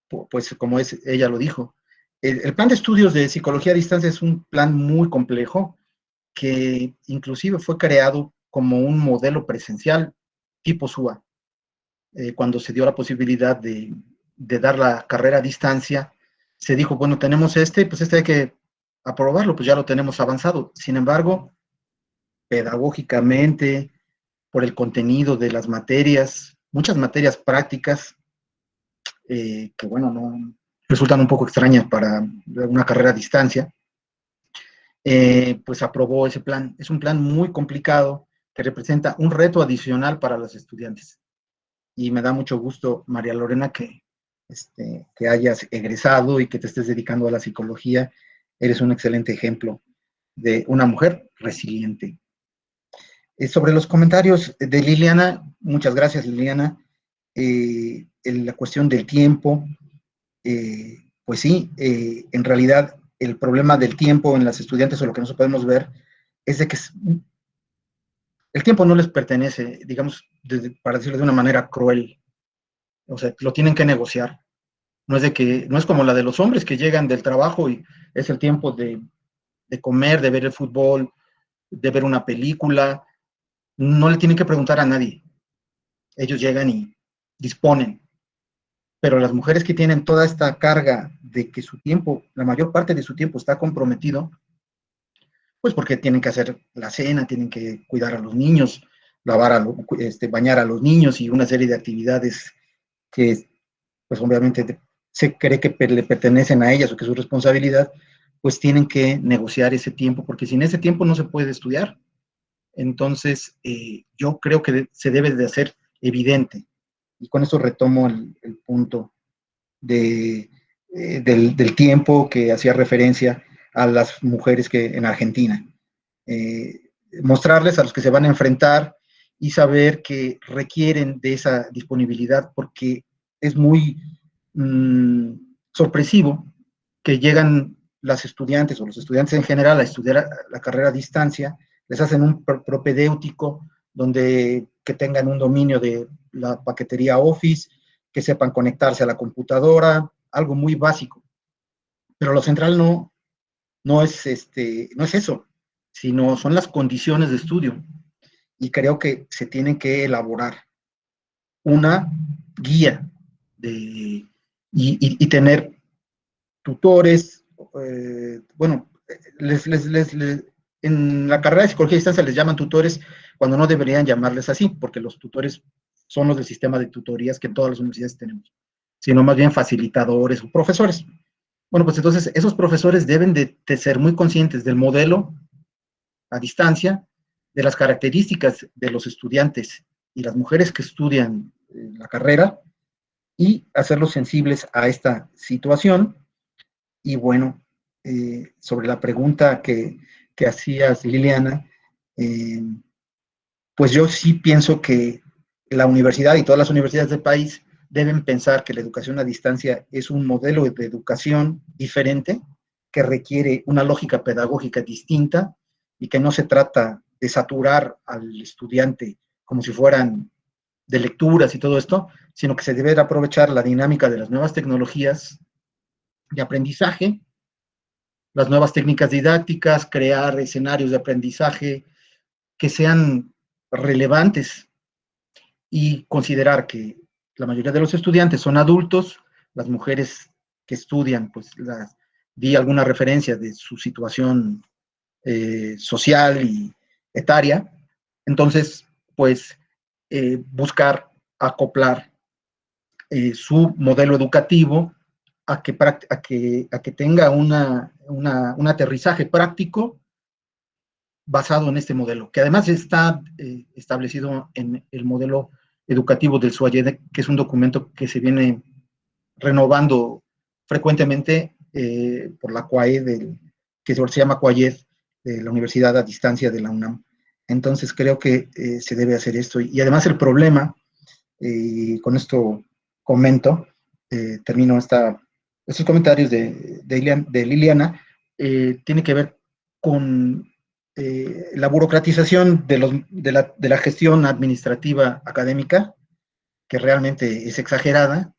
pues como ella lo dijo, el plan de estudios de psicología a distancia es un plan muy complejo que inclusive fue creado como un modelo presencial tipo SUA. Cuando se dio la posibilidad de dar la carrera a distancia, se dijo, bueno, tenemos pues hay que aprobarlo, pues ya lo tenemos avanzado. Sin embargo, pedagógicamente, por el contenido de las materias, muchas materias prácticas, que bueno, no resultan un poco extrañas para una carrera a distancia, pues aprobó ese plan. Es un plan muy complicado que representa un reto adicional para los estudiantes. Y me da mucho gusto, María Lorena, que hayas egresado y que te estés dedicando a la psicología. Eres un excelente ejemplo de una mujer resiliente. Sobre los comentarios de Liliana, muchas gracias, Liliana. la cuestión del tiempo, pues sí, en realidad el problema del tiempo en las estudiantes, o lo que nosotros podemos ver, es de que el tiempo no les pertenece, digamos, para decirlo de una manera cruel. O sea, lo tienen que negociar. No es como la de los hombres que llegan del trabajo y es el tiempo de comer, de ver el fútbol, de ver una película. No le tienen que preguntar a nadie. Ellos llegan y disponen. Pero las mujeres que tienen toda esta carga de que su tiempo, la mayor parte de su tiempo está comprometido, pues porque tienen que hacer la cena, tienen que cuidar a los niños, bañar a los niños y una serie de actividades que, pues obviamente se cree que le pertenecen a ellas o que es su responsabilidad, pues tienen que negociar ese tiempo, porque sin ese tiempo no se puede estudiar. Entonces, yo creo que se debe de hacer evidente, y con eso retomo el punto del tiempo que hacía referencia a las mujeres que en Argentina. Mostrarles a los que se van a enfrentar y saber que requieren de esa disponibilidad, porque es muy sorpresivo que llegan las estudiantes o los estudiantes en general a estudiar la carrera a distancia, les hacen un propedéutico donde que tengan un dominio de la paquetería Office, que sepan conectarse a la computadora, algo muy básico. Pero lo central no es eso, sino son las condiciones de estudio. Y creo que se tiene que elaborar una guía y tener tutores, bueno, en la carrera de psicología de distancia les llaman tutores cuando no deberían llamarles así, porque los tutores son los del sistema de tutorías que todas las universidades tenemos, sino más bien facilitadores o profesores. Bueno, pues entonces esos profesores deben de ser muy conscientes del modelo a distancia, de las características de los estudiantes y las mujeres que estudian la carrera, y hacerlos sensibles a esta situación. Y bueno, sobre la pregunta que hacías, Liliana, pues yo sí pienso que la universidad y todas las universidades del país deben pensar que la educación a distancia es un modelo de educación diferente, que requiere una lógica pedagógica distinta y que no se trata de saturar al estudiante como si fueran de lecturas y todo esto, sino que se debe aprovechar la dinámica de las nuevas tecnologías de aprendizaje, las nuevas técnicas didácticas, crear escenarios de aprendizaje que sean relevantes y considerar que la mayoría de los estudiantes son adultos, las mujeres que estudian, pues di alguna referencia de su situación social y etaria, entonces, pues, buscar acoplar su modelo educativo a que tenga un aterrizaje práctico basado en este modelo, que además está establecido en el modelo educativo del SUAYED, que es un documento que se viene renovando frecuentemente por la CUAED, que se llama CUAYED, de la Universidad a Distancia de la UNAM. Entonces creo que se debe hacer esto. Y además el problema, con esto comento, termino estos comentarios de Liliana, tiene que ver con la burocratización de la gestión administrativa académica, que realmente es exagerada.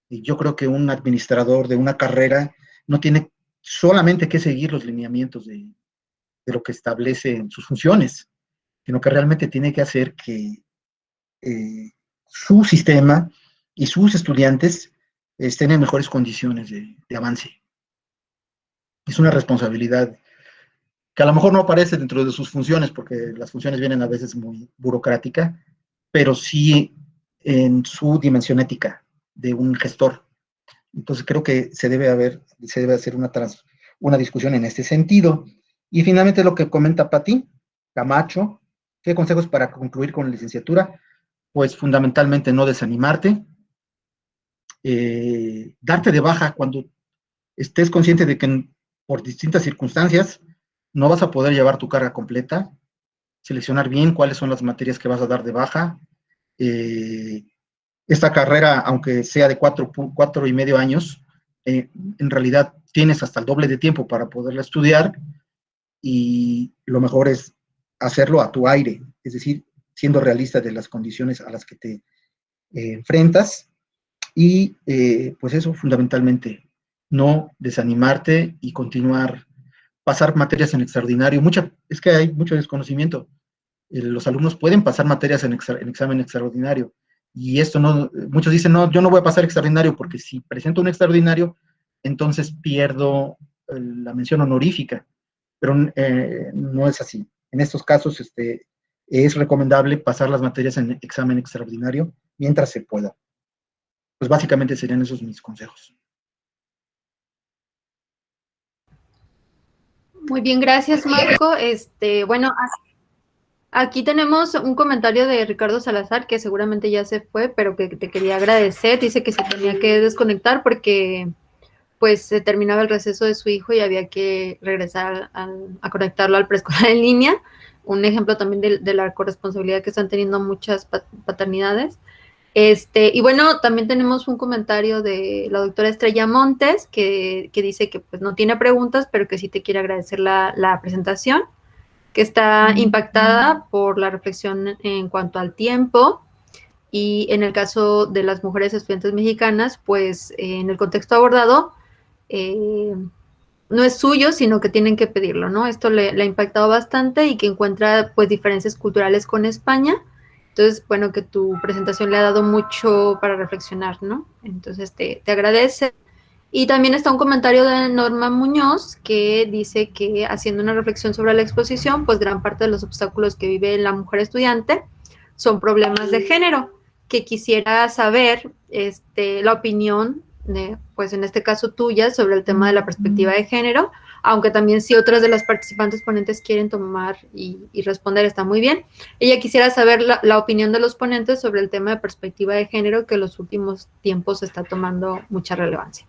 Y yo creo que un administrador de una carrera no tiene solamente que seguir los lineamientos de lo que establecen sus funciones, sino que realmente tiene que hacer que su sistema y sus estudiantes estén en mejores condiciones de avance. Es una responsabilidad que a lo mejor no aparece dentro de sus funciones, porque las funciones vienen a veces muy burocráticas, pero sí en su dimensión ética de un gestor. Entonces creo que se debe hacer una discusión en este sentido. Y finalmente lo que comenta Pati Camacho, ¿qué consejos para concluir con la licenciatura? Pues fundamentalmente no desanimarte, darte de baja cuando estés consciente de que por distintas circunstancias no vas a poder llevar tu carga completa, seleccionar bien cuáles son las materias que vas a dar de baja, Esta carrera, aunque sea de 4 y medio años, en realidad tienes hasta el doble de tiempo para poderla estudiar, y lo mejor es hacerlo a tu aire, es decir, siendo realista de las condiciones a las que te enfrentas, y pues eso fundamentalmente, no desanimarte y continuar, pasar materias en extraordinario. Es que hay mucho desconocimiento. Los alumnos pueden pasar materias en examen extraordinario, y esto no, muchos dicen, no, yo no voy a pasar extraordinario porque si presento un extraordinario, entonces pierdo la mención honorífica, pero no es así. En estos casos es recomendable pasar las materias en examen extraordinario mientras se pueda. Pues básicamente serían esos mis consejos. Muy bien, gracias, Marco. Bueno, aquí tenemos un comentario de Ricardo Salazar, que seguramente ya se fue, pero que te quería agradecer. Dice que se tenía que desconectar porque pues se terminaba el receso de su hijo y había que regresar a conectarlo al preescolar en línea. Un ejemplo también de la corresponsabilidad que están teniendo muchas paternidades. Y bueno, también tenemos un comentario de la doctora Estrella Montes, que dice que pues no tiene preguntas, pero que sí te quiere agradecer la presentación, que está impactada por la reflexión en cuanto al tiempo, y en el caso de las mujeres estudiantes mexicanas, pues en el contexto abordado, no es suyo, sino que tienen que pedirlo, ¿no? Esto le ha impactado bastante, y que encuentra pues diferencias culturales con España. Entonces, bueno, que tu presentación le ha dado mucho para reflexionar, ¿no? Entonces, te agradece. Y también está un comentario de Norma Muñoz, que dice que, haciendo una reflexión sobre la exposición, pues gran parte de los obstáculos que vive la mujer estudiante son problemas de género, que quisiera saber la opinión, pues en este caso tuya, sobre el tema de la perspectiva de género, aunque también si otras de las participantes ponentes quieren tomar y responder, está muy bien. Ella quisiera saber la opinión de los ponentes sobre el tema de perspectiva de género, que en los últimos tiempos está tomando mucha relevancia.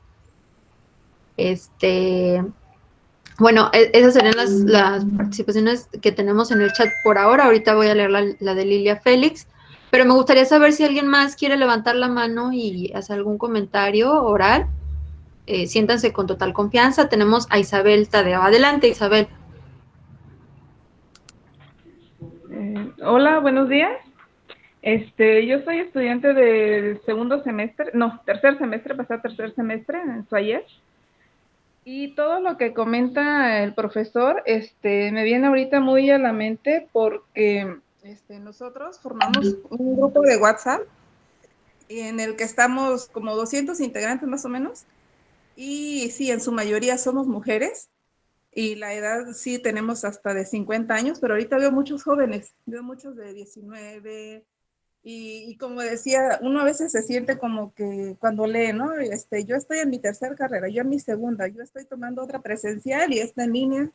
Bueno, esas serían las participaciones que tenemos en el chat por ahora. Ahorita voy a leer la de Lilia Félix, pero me gustaría saber si alguien más quiere levantar la mano y hacer algún comentario oral. Siéntanse con total confianza. Tenemos a Isabel Tadeo. Adelante, Isabel. Hola, buenos días. Yo soy estudiante de tercer semestre, pasé a tercer semestre en SUAYER. Y todo lo que comenta el profesor, me viene ahorita muy a la mente porque nosotros formamos un grupo de WhatsApp en el que estamos como 200 integrantes más o menos. Y sí, en su mayoría somos mujeres. Y la edad sí tenemos hasta de 50 años, pero ahorita veo muchos jóvenes, veo muchos de 19, y como decía, uno a veces se siente como que cuando lee, ¿no? Yo estoy en mi tercera carrera, yo en mi segunda, yo estoy tomando otra presencial y esta en línea,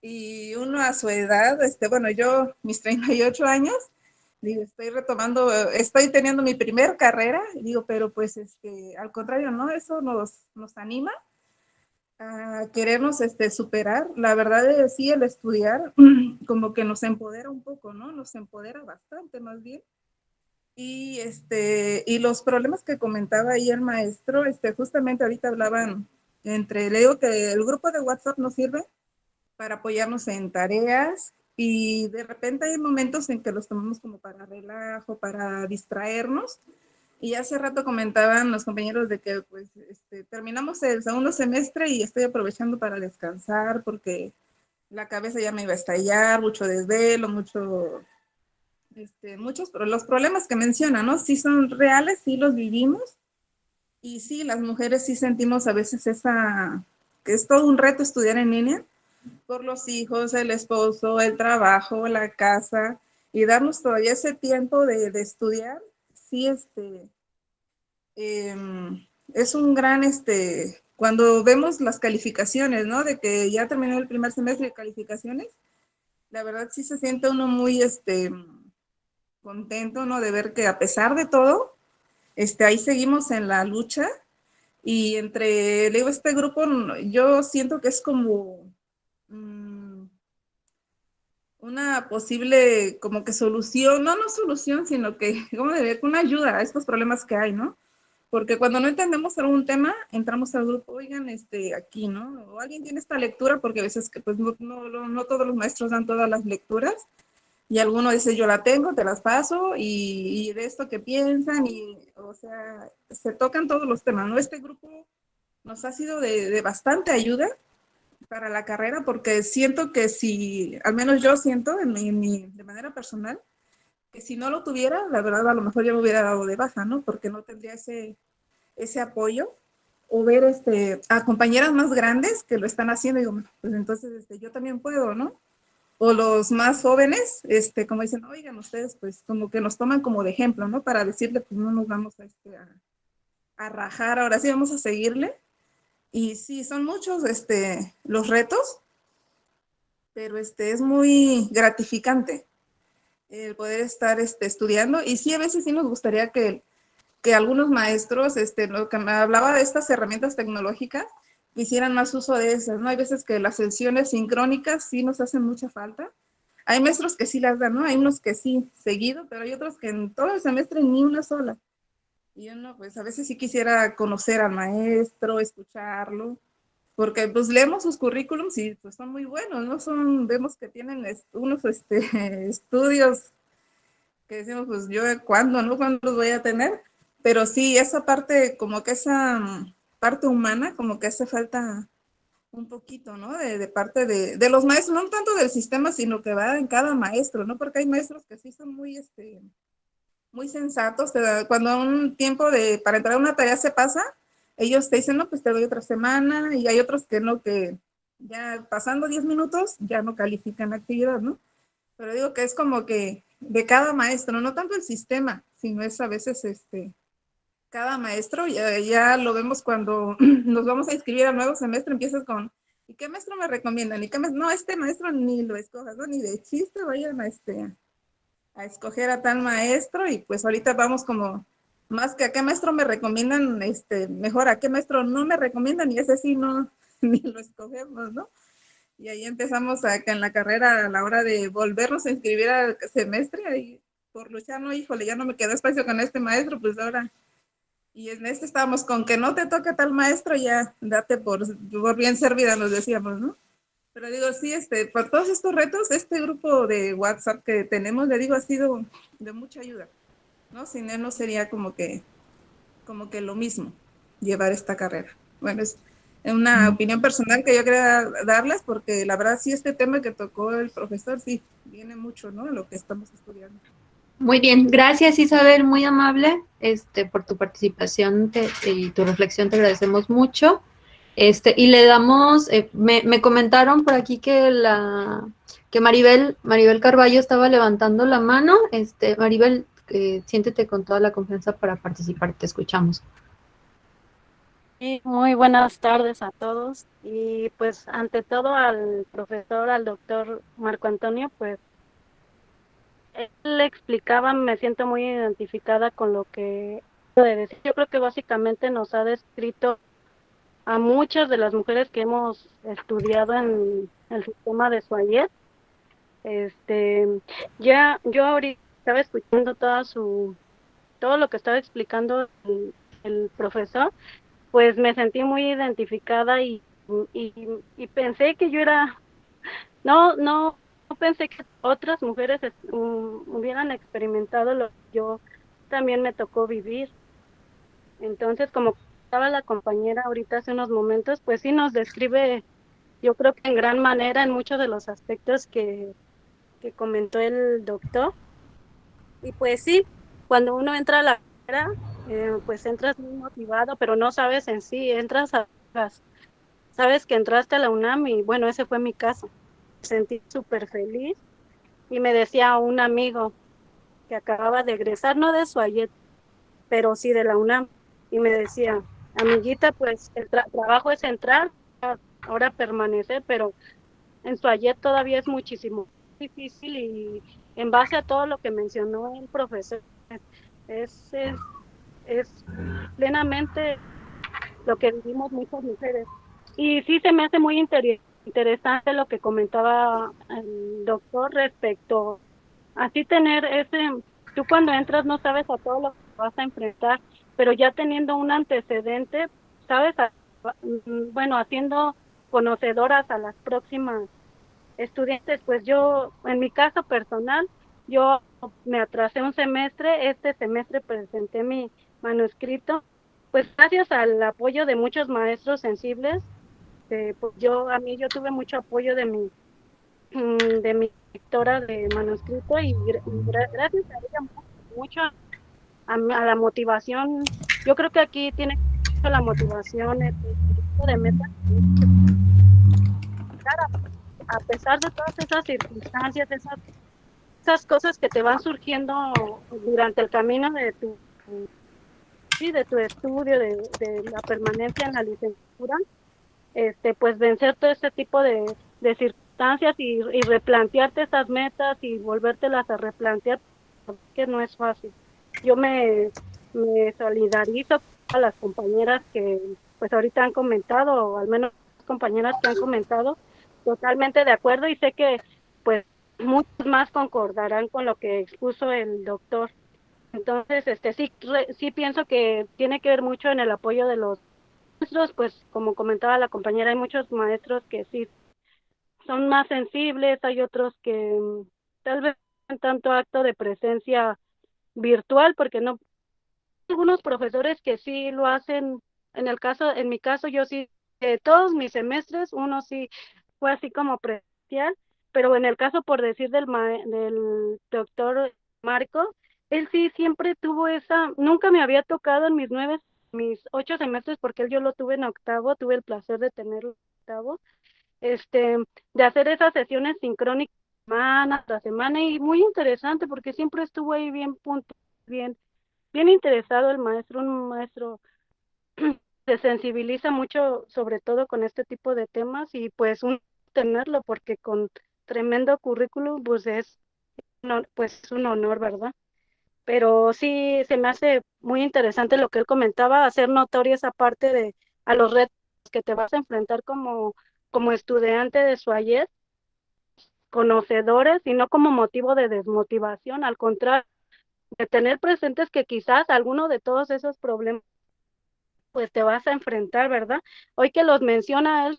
y uno a su edad, bueno, yo mis 38 años, digo, estoy teniendo mi primer carrera, digo, pero pues al contrario, ¿no? Eso nos anima a querernos superar. La verdad es sí, el estudiar como que nos empodera un poco, ¿no? Nos empodera bastante más bien. Y los problemas que comentaba ahí el maestro, justamente ahorita hablaban le digo que el grupo de WhatsApp nos sirve para apoyarnos en tareas, y de repente hay momentos en que los tomamos como para relajo, para distraernos. Y hace rato comentaban los compañeros de que pues terminamos el segundo semestre y estoy aprovechando para descansar porque la cabeza ya me iba a estallar, mucho desvelo, los problemas que mencionan, ¿no? Sí son reales, sí los vivimos, y sí, las mujeres sí sentimos a veces que es todo un reto estudiar en línea por los hijos, el esposo, el trabajo, la casa, y darnos todavía ese tiempo de estudiar, sí, es un gran, cuando vemos las calificaciones, ¿no? De que ya terminó el primer semestre de calificaciones, la verdad sí se siente uno muy, contento, ¿no? De ver que a pesar de todo, ahí seguimos en la lucha, y le digo, este grupo, yo siento que es como, una posible como que solución, no solución, sino que, ¿cómo diría? Una ayuda a estos problemas que hay, ¿no? Porque cuando no entendemos algún tema, entramos al grupo, oigan, aquí, ¿no? O alguien tiene esta lectura, porque a veces que pues no todos los maestros dan todas las lecturas, y alguno dice, yo la tengo, te las paso, y de esto que piensan, y, o sea, se tocan todos los temas, ¿no? Este grupo nos ha sido de bastante ayuda para la carrera, porque siento que si, al menos yo siento de manera personal, que si no lo tuviera, la verdad a lo mejor yo me hubiera dado de baja, ¿no? Porque no tendría ese apoyo, o ver a compañeras más grandes que lo están haciendo, y digo, pues entonces yo también puedo, ¿no? O los más jóvenes, como dicen, oigan, ustedes pues como que nos toman como de ejemplo, ¿no? Para decirle, pues no nos vamos a rajar, ahora sí vamos a seguirle. Y sí, son muchos los retos, pero es muy gratificante el poder estar estudiando. Y sí, a veces sí nos gustaría que algunos maestros, lo que me hablaba de estas herramientas tecnológicas, hicieran más uso de esas, ¿no? Hay veces que las sesiones sincrónicas sí nos hacen mucha falta. Hay maestros que sí las dan, ¿no? Hay unos que sí, seguido, pero hay otros que en todo el semestre ni una sola. Y uno, pues a veces sí quisiera conocer al maestro, escucharlo, porque pues leemos sus currículums y pues son muy buenos, ¿no? Vemos que tienen unos estudios que decimos, pues yo cuándo, ¿no? ¿Cuándo los voy a tener? Pero sí, esa parte, como que esa parte humana, como que hace falta un poquito, ¿no? De parte de los maestros, no tanto del sistema, sino que va en cada maestro, ¿no? Porque hay maestros que sí son muy sensatos, cuando un tiempo para entrar a una tarea se pasa, ellos te dicen, no, pues te doy otra semana, y hay otros que no, que ya pasando 10 minutos ya no califican la actividad, ¿no? Pero digo que es como que de cada maestro, no tanto el sistema, sino es a veces cada maestro, ya lo vemos cuando nos vamos a inscribir al nuevo semestre, empiezas con, ¿y qué maestro me recomiendan? No, este maestro ni lo escojas, ¿no? Ni de chiste vayan a escoger a tal maestro, y pues ahorita vamos como más que a qué maestro me recomiendan, mejor a qué maestro no me recomiendan, y ese sí no, ni lo escogemos, ¿no? Y ahí empezamos acá en la carrera, a la hora de volvernos a inscribir al semestre, ahí por luchar, no, híjole, ya no me quedó espacio con este maestro, pues ahora. Y en estábamos con que no te toque tal maestro, ya date por bien servida, nos decíamos, ¿no? Pero digo, sí, por todos estos retos, este grupo de WhatsApp que tenemos, le digo, ha sido de mucha ayuda, ¿no? Sin él no sería como que lo mismo llevar esta carrera. Bueno, es una opinión personal que yo quería darles, porque la verdad sí, este tema que tocó el profesor, sí, viene mucho, ¿no? Lo que estamos estudiando. Muy bien, gracias Isabel, muy amable por tu participación y tu reflexión, te agradecemos mucho. Y le damos, me comentaron por aquí que Maribel Carballo estaba levantando la mano. Maribel, siéntete con toda la confianza para participar, te escuchamos. Sí, muy buenas tardes a todos. Y pues ante todo al profesor, al doctor Marco Antonio, pues él explicaba, me siento muy identificada con lo que puede decir. Yo creo que básicamente nos ha descrito a muchas de las mujeres que hemos estudiado en el sistema de Swayet. Yo ahorita estaba escuchando todo lo que estaba explicando el profesor, pues me sentí muy identificada y pensé que yo era, no pensé que otras mujeres hubieran experimentado lo que yo también me tocó vivir. Entonces, como estaba la compañera ahorita hace unos momentos, pues sí nos describe, yo creo que en gran manera en muchos de los aspectos que comentó el doctor. Y pues sí, cuando uno entra a la carrera, pues entras muy motivado, pero no sabes en sí, sabes que entraste a la UNAM y bueno, ese fue mi caso. Me sentí súper feliz y me decía un amigo que acababa de egresar, no de Swayet, pero sí de la UNAM, y me decía, amiguita, pues el trabajo es entrar, ahora permanecer, pero en Swayet todavía es muchísimo difícil, y en base a todo lo que mencionó el profesor, es, es, es plenamente lo que vivimos muchas mujeres. Y sí se me hace muy interesante lo que comentaba el doctor respecto a así tener tú cuando entras no sabes a todo lo que vas a enfrentar, pero ya teniendo un antecedente, sabes, bueno, haciendo conocedoras a las próximas estudiantes, pues yo, en mi caso personal, yo me atrasé un semestre, este semestre presenté mi manuscrito, pues gracias al apoyo de muchos maestros sensibles, pues yo tuve mucho apoyo de mi directora de manuscrito gracias a ella mucho a la motivación, yo creo que aquí tiene mucho la motivación, el tipo de meta a pesar de todas esas circunstancias, esas cosas que te van surgiendo durante el camino de tu estudio, de la permanencia en la licenciatura, pues vencer todo este tipo de circunstancias y replantearte esas metas y volvértelas a replantear, que no es fácil. Yo me solidarizo a las compañeras que pues ahorita han comentado, o al menos compañeras que han comentado, totalmente de acuerdo, y sé que pues muchos más concordarán con lo que expuso el doctor. Entonces, sí pienso que tiene que ver mucho en el apoyo de los maestros, pues como comentaba la compañera, hay muchos maestros que sí son más sensibles, hay otros que tal vez no tanto acto de presencia virtual, porque no, algunos profesores que sí lo hacen, en mi caso yo sí, todos mis semestres, uno sí fue así como presencial, pero en el caso por decir del doctor Marco, él sí siempre tuvo nunca me había tocado en mis 8 semestres, porque yo lo tuve en octavo, tuve el placer de tenerlo en octavo, de hacer esas sesiones sincrónicas semana tras semana, y muy interesante porque siempre estuvo ahí bien bien interesado el maestro, un maestro se sensibiliza mucho sobre todo con este tipo de temas, y pues tenerlo porque con tremendo currículum pues pues un honor, ¿verdad? Pero sí se me hace muy interesante lo que él comentaba, hacer notoria esa parte a los retos que te vas a enfrentar como estudiante de su ayer, conocedores, y no como motivo de desmotivación, al contrario, de tener presentes que quizás alguno de todos esos problemas pues te vas a enfrentar, ¿verdad? Hoy que los menciona él,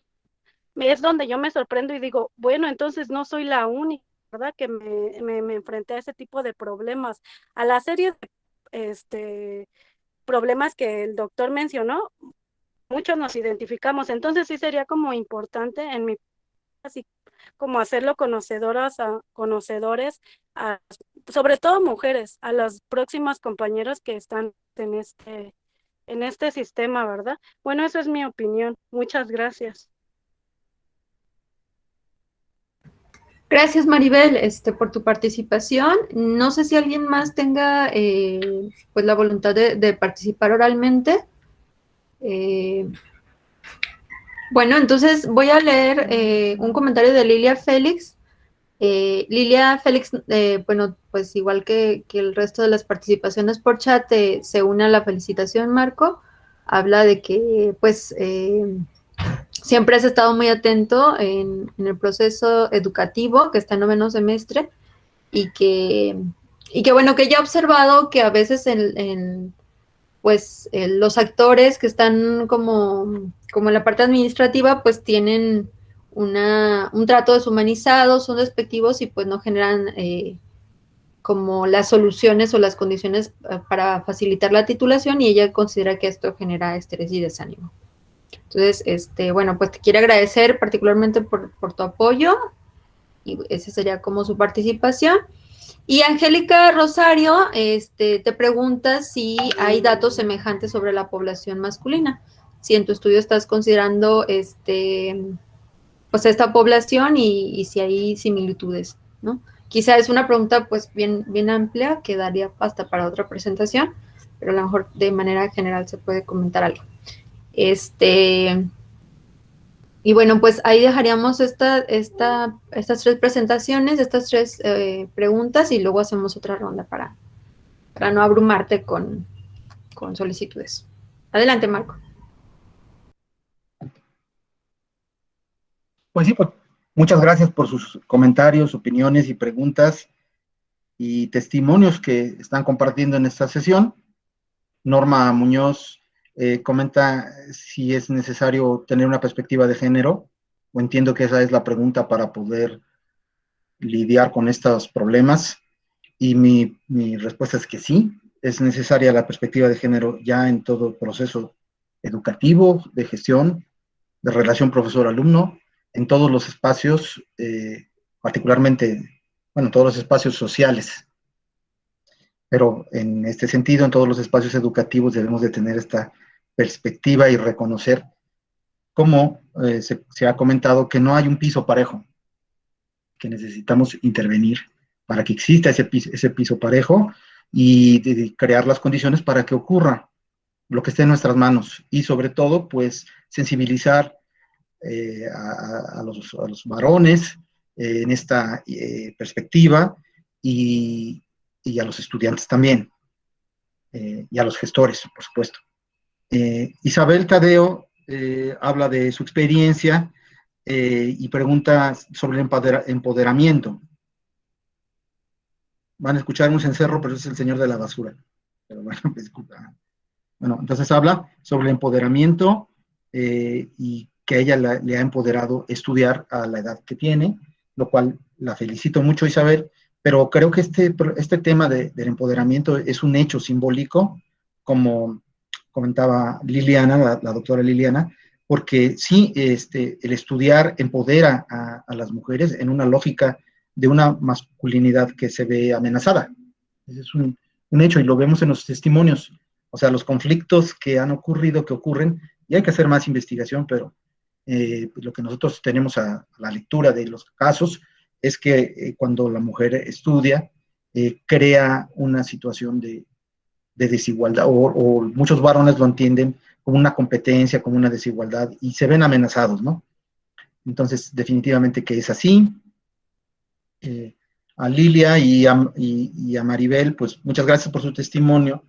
es donde yo me sorprendo y digo, bueno, entonces no soy la única, ¿verdad? Que me enfrenté a ese tipo de problemas. A la serie de problemas que el doctor mencionó, muchos nos identificamos, entonces sí sería como importante en mi así como hacerlo conocedores, a, sobre todo mujeres, a las próximas compañeras que están en este sistema, ¿verdad? Bueno, esa es mi opinión. Muchas gracias. Gracias, Maribel, por tu participación. No sé si alguien más tenga pues la voluntad de participar oralmente. Bueno, entonces voy a leer un comentario de Lilia Félix. Lilia Félix, bueno, pues igual que el resto de las participaciones por chat, se une a la felicitación, Marco. Habla de que, pues, siempre has estado muy atento en el proceso educativo que está en noveno semestre y que bueno, que ya ha observado que a veces pues los actores que están como en la parte administrativa, pues tienen un trato deshumanizado, son despectivos y pues no generan como las soluciones o las condiciones para facilitar la titulación, y ella considera que esto genera estrés y desánimo. Entonces, bueno, pues te quiero agradecer particularmente por tu apoyo, y esa sería como su participación. Y Angélica Rosario te pregunta si hay datos semejantes sobre la población masculina, si en tu estudio estás considerando pues esta población y si hay similitudes, ¿no? Quizá es una pregunta pues bien amplia que daría hasta para otra presentación, pero a lo mejor de manera general se puede comentar algo. Y bueno, pues ahí dejaríamos estas tres presentaciones, estas tres preguntas, y luego hacemos otra ronda para no abrumarte con solicitudes. Adelante, Marco. Pues sí, pues, muchas gracias por sus comentarios, opiniones y preguntas y testimonios que están compartiendo en esta sesión. Norma Muñoz comenta si es necesario tener una perspectiva de género, o entiendo que esa es la pregunta para poder lidiar con estos problemas, y mi respuesta es que sí, es necesaria la perspectiva de género ya en todo el proceso educativo, de gestión, de relación profesor-alumno, en todos los espacios, particularmente, bueno, todos los espacios sociales. Pero en este sentido, en todos los espacios educativos debemos de tener esta perspectiva y reconocer, como se ha comentado, que no hay un piso parejo, que necesitamos intervenir para que exista ese piso parejo y de crear las condiciones para que ocurra lo que esté en nuestras manos. Y sobre todo, pues, sensibilizar a los varones en esta perspectiva, y a los estudiantes también, y a los gestores, por supuesto. Isabel Tadeo habla de su experiencia y pregunta sobre el empoderamiento. Van a escuchar un cencerro, pero es el señor de la basura. Pero bueno, disculpa. Bueno, entonces habla sobre el empoderamiento y que ella le ha empoderado estudiar a la edad que tiene, lo cual la felicito mucho, Isabel, pero creo que este tema del empoderamiento es un hecho simbólico, como comentaba Liliana, la doctora Liliana, porque sí, el estudiar empodera a las mujeres en una lógica de una masculinidad que se ve amenazada. Ese es un hecho y lo vemos en los testimonios. O sea, los conflictos que han ocurrido, que ocurren, y hay que hacer más investigación, pero lo que nosotros tenemos a la lectura de los casos es que cuando la mujer estudia, crea una situación de desigualdad, o muchos varones lo entienden como una competencia, como una desigualdad, y se ven amenazados, ¿no? Entonces, definitivamente que es así. A Lilia y a Maribel, pues muchas gracias por su testimonio.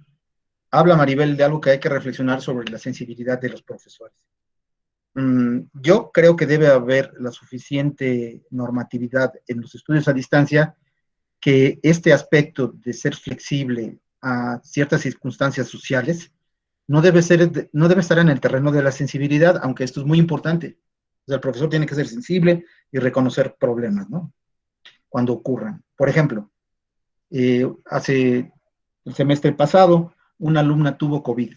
Habla Maribel de algo que hay que reflexionar sobre la sensibilidad de los profesores. Yo creo que debe haber la suficiente normatividad en los estudios a distancia, que este aspecto de ser flexible a ciertas circunstancias sociales no debe estar en el terreno de la sensibilidad, aunque esto es muy importante. O sea, el profesor tiene que ser sensible y reconocer problemas, ¿no?, cuando ocurran. Por ejemplo, hace el semestre pasado, una alumna tuvo COVID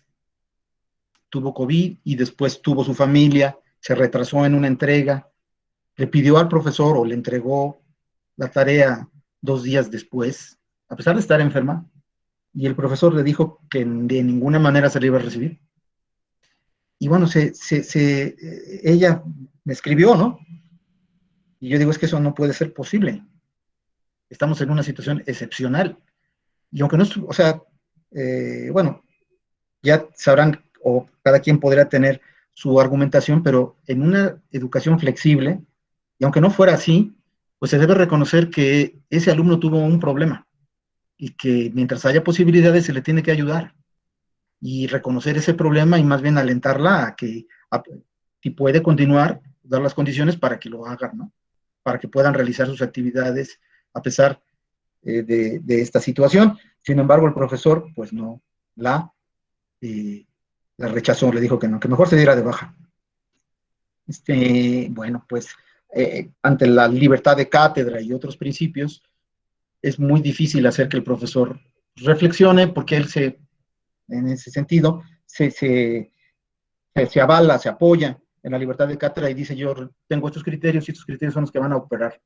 y después tuvo su familia, se retrasó en una entrega, le pidió al profesor o le entregó la tarea 2 días después, a pesar de estar enferma, y el profesor le dijo que de ninguna manera se le iba a recibir. Y bueno, ella me escribió, ¿no? Y yo digo, es que eso no puede ser posible. Estamos en una situación excepcional. Y aunque no, o sea, bueno, ya sabrán, o cada quien podrá tener su argumentación, pero en una educación flexible, y aunque no fuera así, pues se debe reconocer que ese alumno tuvo un problema y que mientras haya posibilidades se le tiene que ayudar y reconocer ese problema y más bien alentarla a que, si puede continuar, dar las condiciones para que lo hagan, ¿no? Para que puedan realizar sus actividades a pesar de esta situación. Sin embargo, el profesor, pues no la rechazó, le dijo que no, que mejor se diera de baja. Bueno, pues ante la libertad de cátedra y otros principios, es muy difícil hacer que el profesor reflexione, porque él en ese sentido, se avala, se apoya en la libertad de cátedra y dice, yo tengo estos criterios y estos criterios son los que van a operar.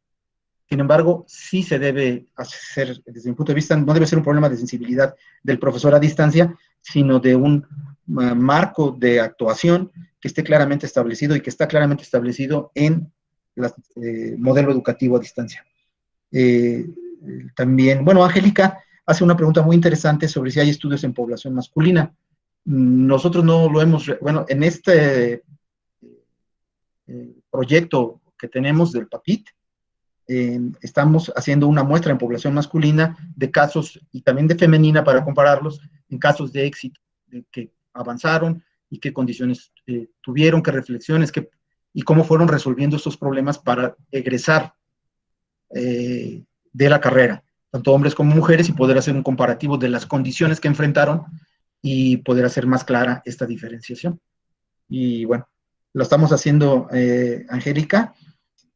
Sin embargo, sí se debe hacer, desde mi punto de vista, no debe ser un problema de sensibilidad del profesor a distancia, sino de un marco de actuación que esté claramente establecido y que está claramente establecido en el modelo educativo a distancia. También, bueno, Angélica hace una pregunta muy interesante sobre si hay estudios en población masculina. Nosotros no lo hemos, bueno, en este proyecto que tenemos del PAPIT, estamos haciendo una muestra en población masculina de casos y también de femenina para compararlos en casos de éxito, de que avanzaron y qué condiciones tuvieron, qué reflexiones, qué y cómo fueron resolviendo estos problemas para egresar de la carrera, tanto hombres como mujeres, y poder hacer un comparativo de las condiciones que enfrentaron y poder hacer más clara esta diferenciación. Y bueno, lo estamos haciendo, Angélica,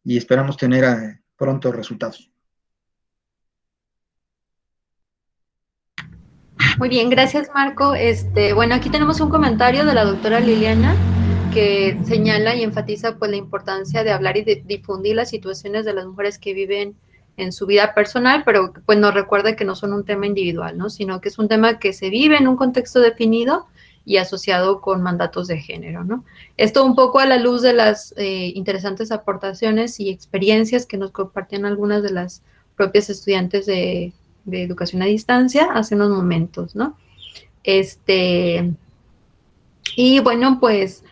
y esperamos tener pronto resultados. Muy bien, gracias Marco. Bueno, aquí tenemos un comentario de la doctora Liliana que señala y enfatiza pues la importancia de hablar y de difundir las situaciones de las mujeres que viven en su vida personal, pero pues nos recuerda que no son un tema individual, ¿no? Sino que es un tema que se vive en un contexto definido y asociado con mandatos de género, ¿no? Esto un poco a la luz de las interesantes aportaciones y experiencias que nos compartían algunas de las propias estudiantes de educación a distancia hace unos momentos, ¿no? Y bueno, pues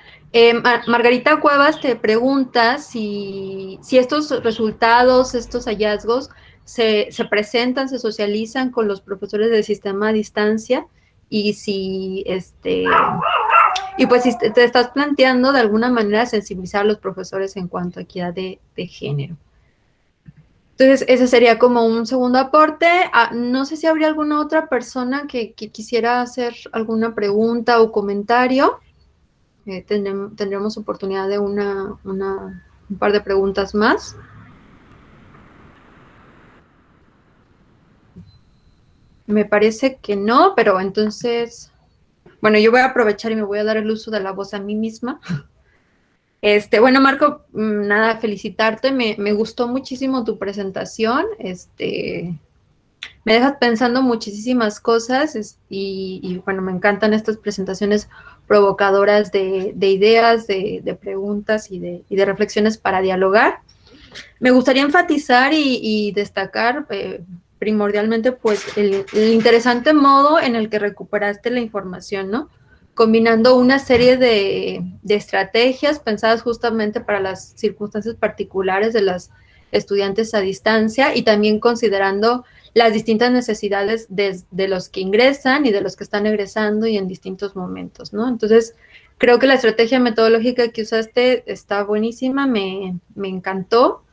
Margarita Cuevas te pregunta si estos resultados, estos hallazgos se presentan, se socializan con los profesores del sistema a distancia y si y pues si te estás planteando de alguna manera sensibilizar a los profesores en cuanto a equidad de género. Entonces, ese sería como un segundo aporte. No sé si habría alguna otra persona que quisiera hacer alguna pregunta o comentario. Tendremos oportunidad de un par de preguntas más. Me parece que no, pero entonces, bueno, yo voy a aprovechar y me voy a dar el uso de la voz a mí misma. Bueno, Marco, nada, felicitarte, me gustó muchísimo tu presentación, me dejas pensando muchísimas cosas y bueno, me encantan estas presentaciones provocadoras de ideas, de preguntas y de reflexiones para dialogar. Me gustaría enfatizar y destacar primordialmente pues el interesante modo en el que recuperaste la información, ¿no? Combinando una serie de estrategias pensadas justamente para las circunstancias particulares de las estudiantes a distancia y también considerando las distintas necesidades de los que ingresan y de los que están egresando y en distintos momentos, ¿no? Entonces, creo que la estrategia metodológica que usaste está buenísima, me encantó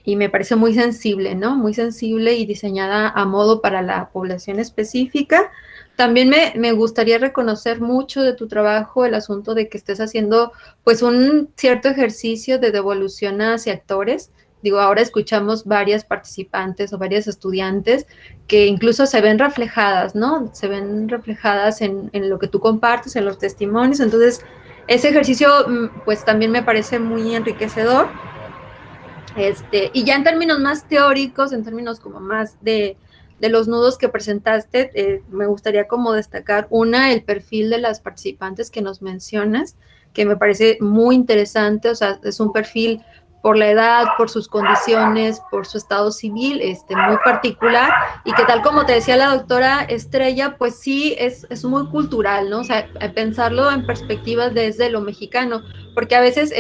y me parece muy sensible, ¿no? Muy sensible y diseñada a modo para la población específica. También me gustaría reconocer mucho de tu trabajo el asunto de que estés haciendo pues un cierto ejercicio de devolución hacia actores. Digo, ahora escuchamos varias participantes o varias estudiantes que incluso se ven reflejadas, ¿no? Se ven reflejadas en lo que tú compartes, en los testimonios. Entonces, ese ejercicio pues también me parece muy enriquecedor. Y ya en términos más teóricos, en términos como más de los nudos que presentaste, me gustaría como destacar el perfil de las participantes que nos mencionas, que me parece muy interesante, o sea, es un perfil por la edad, por sus condiciones, por su estado civil, muy particular, y que tal como te decía la doctora Estrella, pues sí, es muy cultural, ¿no? O sea, pensarlo en perspectiva desde lo mexicano, porque a veces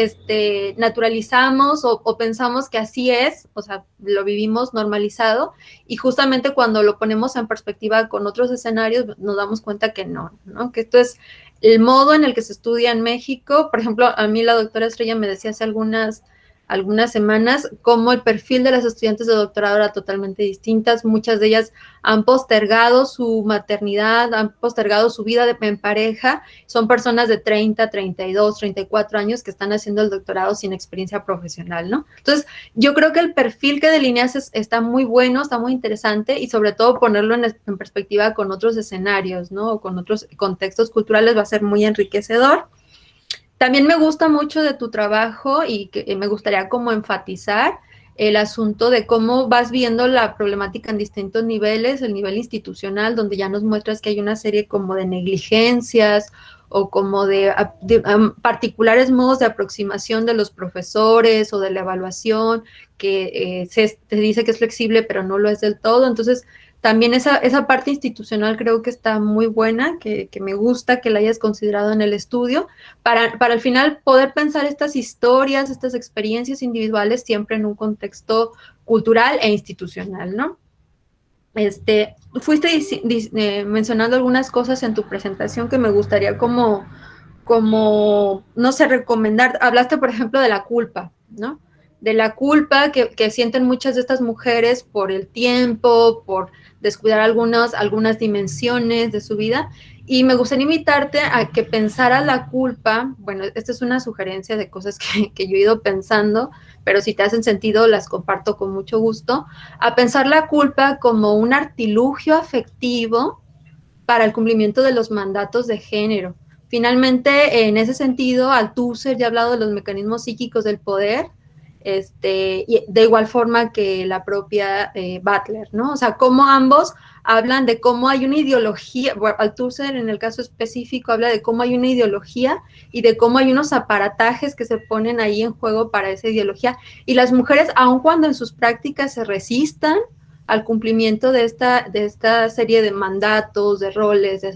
naturalizamos o pensamos que así es, o sea, lo vivimos normalizado, y justamente cuando lo ponemos en perspectiva con otros escenarios, nos damos cuenta que no, ¿no? Que esto es el modo en el que se estudia en México. Por ejemplo, a mí la doctora Estrella me decía hace algunas semanas cómo el perfil de las estudiantes de doctorado era totalmente distintas. Muchas de ellas han postergado su maternidad, han postergado su vida en pareja. Son personas de 30, 32, 34 años que están haciendo el doctorado sin experiencia profesional, ¿no? Entonces, yo creo que el perfil que delineas está muy bueno, está muy interesante y sobre todo ponerlo en perspectiva con otros escenarios, ¿no? O con otros contextos culturales va a ser muy enriquecedor. También me gusta mucho de tu trabajo y que me gustaría como enfatizar el asunto de cómo vas viendo la problemática en distintos niveles, el nivel institucional, donde ya nos muestras que hay una serie como de negligencias o como de particulares modos de aproximación de los profesores o de la evaluación, que te dice que es flexible, pero no lo es del todo. Entonces, también esa parte institucional creo que está muy buena, que me gusta que la hayas considerado en el estudio, para al final poder pensar estas historias, estas experiencias individuales siempre en un contexto cultural e institucional, ¿no? Fuiste mencionando algunas cosas en tu presentación que me gustaría como como, no sé, recomendar, hablaste por ejemplo de la culpa, ¿no? De la culpa que sienten muchas de estas mujeres por el tiempo, por descuidar algunas dimensiones de su vida. Y me gustaría invitarte a que pensaras la culpa, bueno, esta es una sugerencia de cosas que yo he ido pensando, pero si te hacen sentido las comparto con mucho gusto, a pensar la culpa como un artilugio afectivo para el cumplimiento de los mandatos de género. Finalmente, en ese sentido, Althusser ya ha hablado de los mecanismos psíquicos del poder, y de igual forma que la propia Butler, ¿no? O sea, cómo ambos hablan de cómo hay una ideología, bueno, Althusser en el caso específico habla de cómo hay una ideología y de cómo hay unos aparatajes que se ponen ahí en juego para esa ideología, y las mujeres, aun cuando en sus prácticas se resistan al cumplimiento de esta serie de mandatos, de roles, de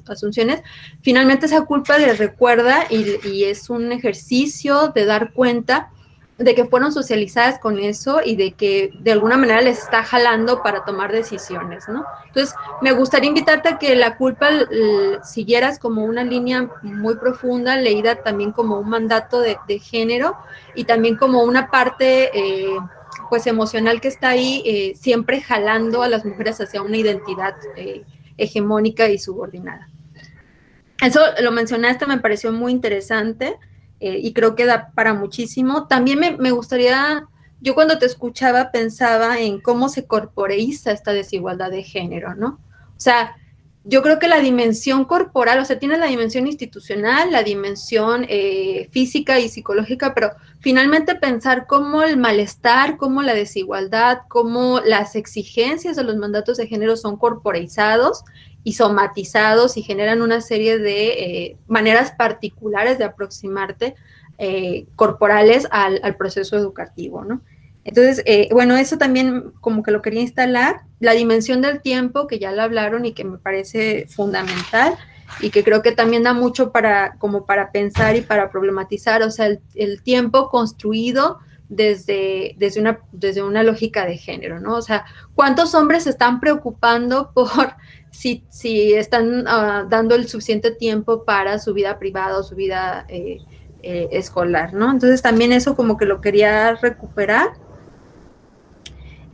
asunciones, finalmente esa culpa les recuerda y es un ejercicio de dar cuenta de que fueron socializadas con eso y de que de alguna manera les está jalando para tomar decisiones, ¿no? Entonces, me gustaría invitarte a que la culpa siguieras como una línea muy profunda, leída también como un mandato de género y también como una parte pues emocional que está ahí, siempre jalando a las mujeres hacia una identidad hegemónica y subordinada. Eso lo mencionaste, me pareció muy interesante. Y creo que da para muchísimo. También me gustaría, yo cuando te escuchaba pensaba en cómo se corporeiza esta desigualdad de género, ¿no? O sea, yo creo que la dimensión corporal, o sea, tiene la dimensión institucional, la dimensión física y psicológica, pero finalmente pensar cómo el malestar, cómo la desigualdad, cómo las exigencias de los mandatos de género son corporeizados y somatizados y generan una serie de maneras particulares de aproximarte corporales al proceso educativo, ¿no? Entonces, bueno, eso también como que lo quería instalar, la dimensión del tiempo, que ya lo hablaron y que me parece fundamental y que creo que también da mucho como para pensar y para problematizar, o sea, el tiempo construido desde una lógica de género, ¿no? O sea, ¿cuántos hombres se están preocupando por si están dando el suficiente tiempo para su vida privada o su vida escolar, ¿no? Entonces también eso como que lo quería recuperar.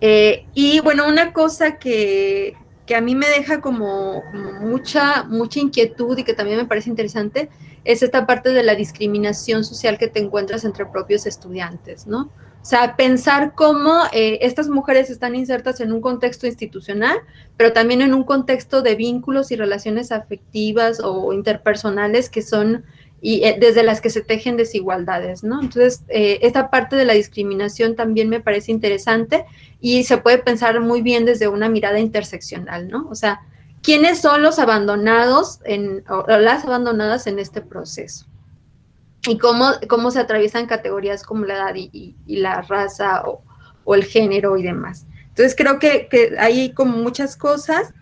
Y bueno, una cosa que a mí me deja como mucha inquietud y que también me parece interesante es esta parte de la discriminación social que te encuentras entre propios estudiantes, ¿no? O sea, pensar cómo estas mujeres están insertas en un contexto institucional, pero también en un contexto de vínculos y relaciones afectivas o interpersonales que son desde las que se tejen desigualdades, ¿no? Entonces, esta parte de la discriminación también me parece interesante y se puede pensar muy bien desde una mirada interseccional, ¿no? O sea, ¿quiénes son los abandonados o las abandonadas en este proceso? Y cómo se atraviesan categorías como la edad y la raza o el género y demás. Entonces, creo que hay como muchas cosas.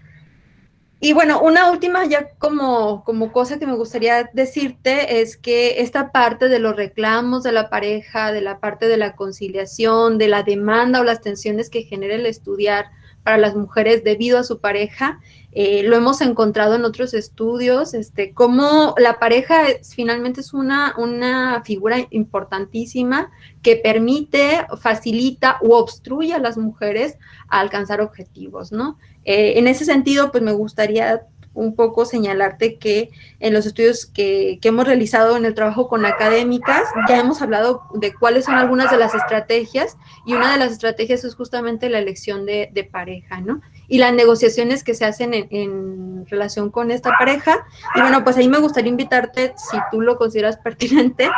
Y bueno, una última ya como cosa que me gustaría decirte es que esta parte de los reclamos de la pareja, de la parte de la conciliación, de la demanda o las tensiones que genera el estudiar para las mujeres debido a su pareja, lo hemos encontrado en otros estudios, cómo la pareja finalmente es una figura importantísima que permite, facilita u obstruye a las mujeres a alcanzar objetivos, ¿no? En ese sentido, pues me gustaría un poco señalarte que en los estudios que hemos realizado en el trabajo con académicas, ya hemos hablado de cuáles son algunas de las estrategias, y una de las estrategias es justamente la elección de pareja, ¿no? Y las negociaciones que se hacen en relación con esta pareja. Y bueno, pues ahí me gustaría invitarte, si tú lo consideras pertinente,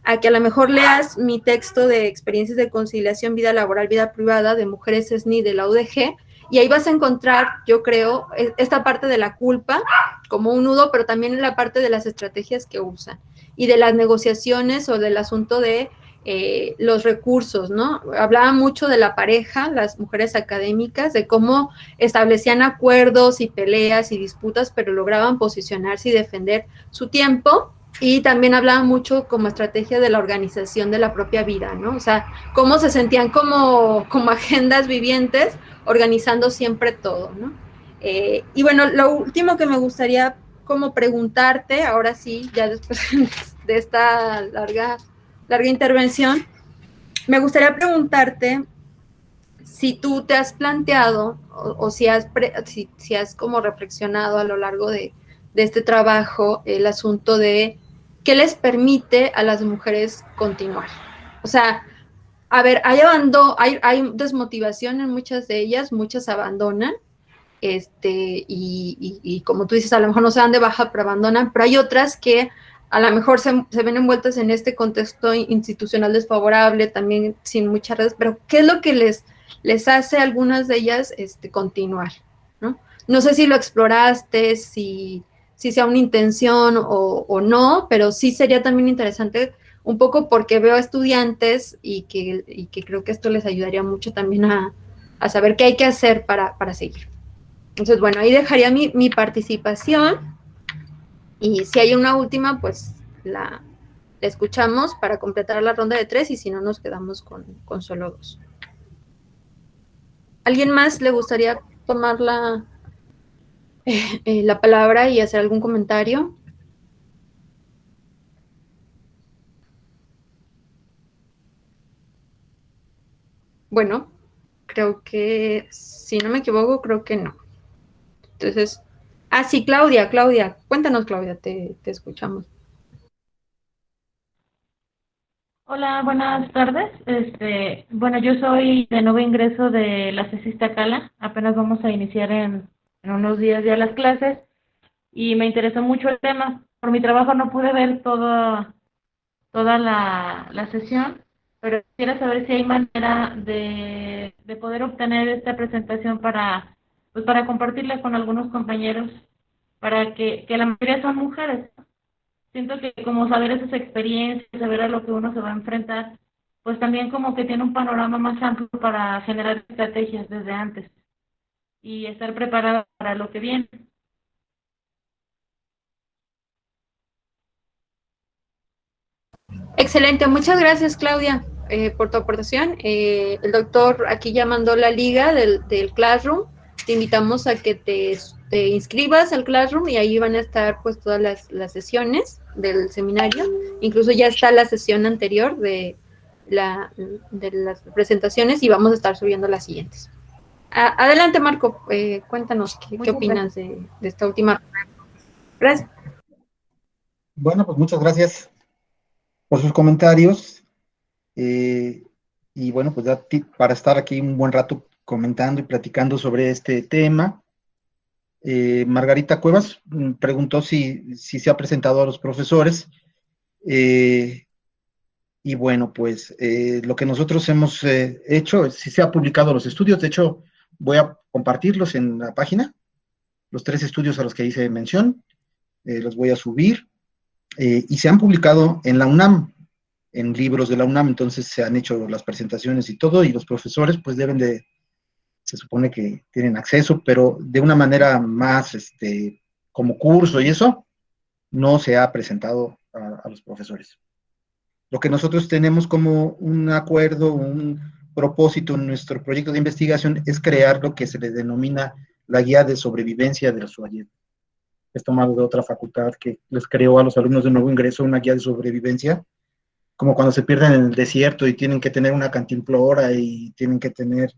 a que a lo mejor leas mi texto de experiencias de conciliación, vida laboral, vida privada, de Mujeres SNI de la UDG, y ahí vas a encontrar, yo creo, esta parte de la culpa como un nudo, pero también la parte de las estrategias que usan y de las negociaciones o del asunto de los recursos, ¿no? Hablaba mucho de la pareja, las mujeres académicas, de cómo establecían acuerdos y peleas y disputas, pero lograban posicionarse y defender su tiempo. Y también hablaba mucho como estrategia de la organización de la propia vida, ¿no? O sea, cómo se sentían como agendas vivientes, organizando siempre todo, ¿no? Y bueno, lo último que me gustaría como preguntarte, ahora sí, ya después de esta larga intervención, me gustaría preguntarte si tú te has planteado o si has como reflexionado a lo largo de este trabajo el asunto de qué les permite a las mujeres continuar. O sea, a ver, hay desmotivación en muchas de ellas, muchas abandonan, y como tú dices, a lo mejor no se dan de baja, pero abandonan, pero hay otras que a lo mejor se ven envueltas en este contexto institucional desfavorable, también sin muchas redes, pero ¿qué es lo que les hace a algunas de ellas continuar? No sé si lo exploraste, si sea una intención o no, pero sí sería también interesante un poco porque veo estudiantes y que creo que esto les ayudaría mucho también a saber qué hay que hacer para seguir. Entonces, bueno, ahí dejaría mi participación y si hay una última, pues la escuchamos para completar la ronda de 3 y si no, nos quedamos con solo 2. ¿Alguien más le gustaría tomar la palabra y hacer algún comentario? Bueno, creo que, si no me equivoco, creo que no. Entonces, sí, Claudia, cuéntanos, Claudia, te escuchamos. Hola, buenas tardes. Bueno, yo soy de nuevo ingreso de la CECIS Iztacala. Apenas vamos a iniciar en unos días ya las clases y me interesó mucho el tema. Por mi trabajo no pude ver toda la sesión, pero quisiera saber si hay manera de poder obtener esta presentación para compartirla con algunos compañeros, para que la mayoría son mujeres. Siento que como saber esas experiencias, saber a lo que uno se va a enfrentar, pues también como que tiene un panorama más amplio para generar estrategias desde antes y estar preparado para lo que viene. Excelente, muchas gracias, Claudia, por tu aportación. El doctor aquí ya mandó la liga del Classroom. Te invitamos a que te inscribas al Classroom y ahí van a estar pues todas las sesiones del seminario. Incluso ya está la sesión anterior de las presentaciones y vamos a estar subiendo las siguientes. Adelante, Marco, cuéntanos qué opinas de esta última. Gracias. Bueno, pues muchas gracias por sus comentarios. Y bueno, pues para estar aquí un buen rato comentando y platicando sobre este tema. Margarita Cuevas preguntó si se ha presentado a los profesores. Y bueno, pues lo que nosotros hemos hecho, si se ha publicado los estudios, de hecho voy a compartirlos en la página, los 3 estudios a los que hice mención, los voy a subir, y se han publicado en la UNAM, en libros de la UNAM, entonces se han hecho las presentaciones y todo, y los profesores pues se supone que tienen acceso, pero de una manera más, como curso y eso, no se ha presentado a los profesores. Lo que nosotros tenemos como un acuerdo, un propósito en nuestro proyecto de investigación es crear lo que se le denomina la guía de sobrevivencia de la SUAYED. Es tomado de otra facultad que les creó a los alumnos de nuevo ingreso una guía de sobrevivencia, como cuando se pierden en el desierto y tienen que tener una cantimplora y tienen que tener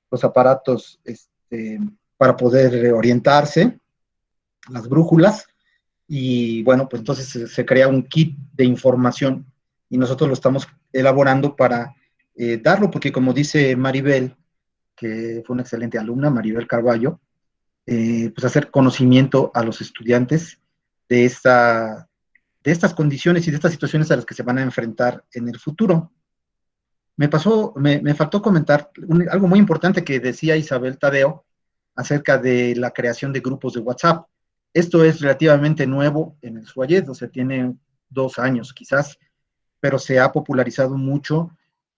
los aparatos para poder orientarse, las brújulas, y bueno, pues entonces se crea un kit de información y nosotros lo estamos elaborando para darlo, porque como dice Maribel, que fue una excelente alumna, Maribel Carballo, pues hacer conocimiento a los estudiantes de estas condiciones y de estas situaciones a las que se van a enfrentar en el futuro. Me faltó comentar algo muy importante que decía Isabel Tadeo acerca de la creación de grupos de WhatsApp. Esto es relativamente nuevo en el SUAYED, o sea, tiene 2 años quizás, pero se ha popularizado mucho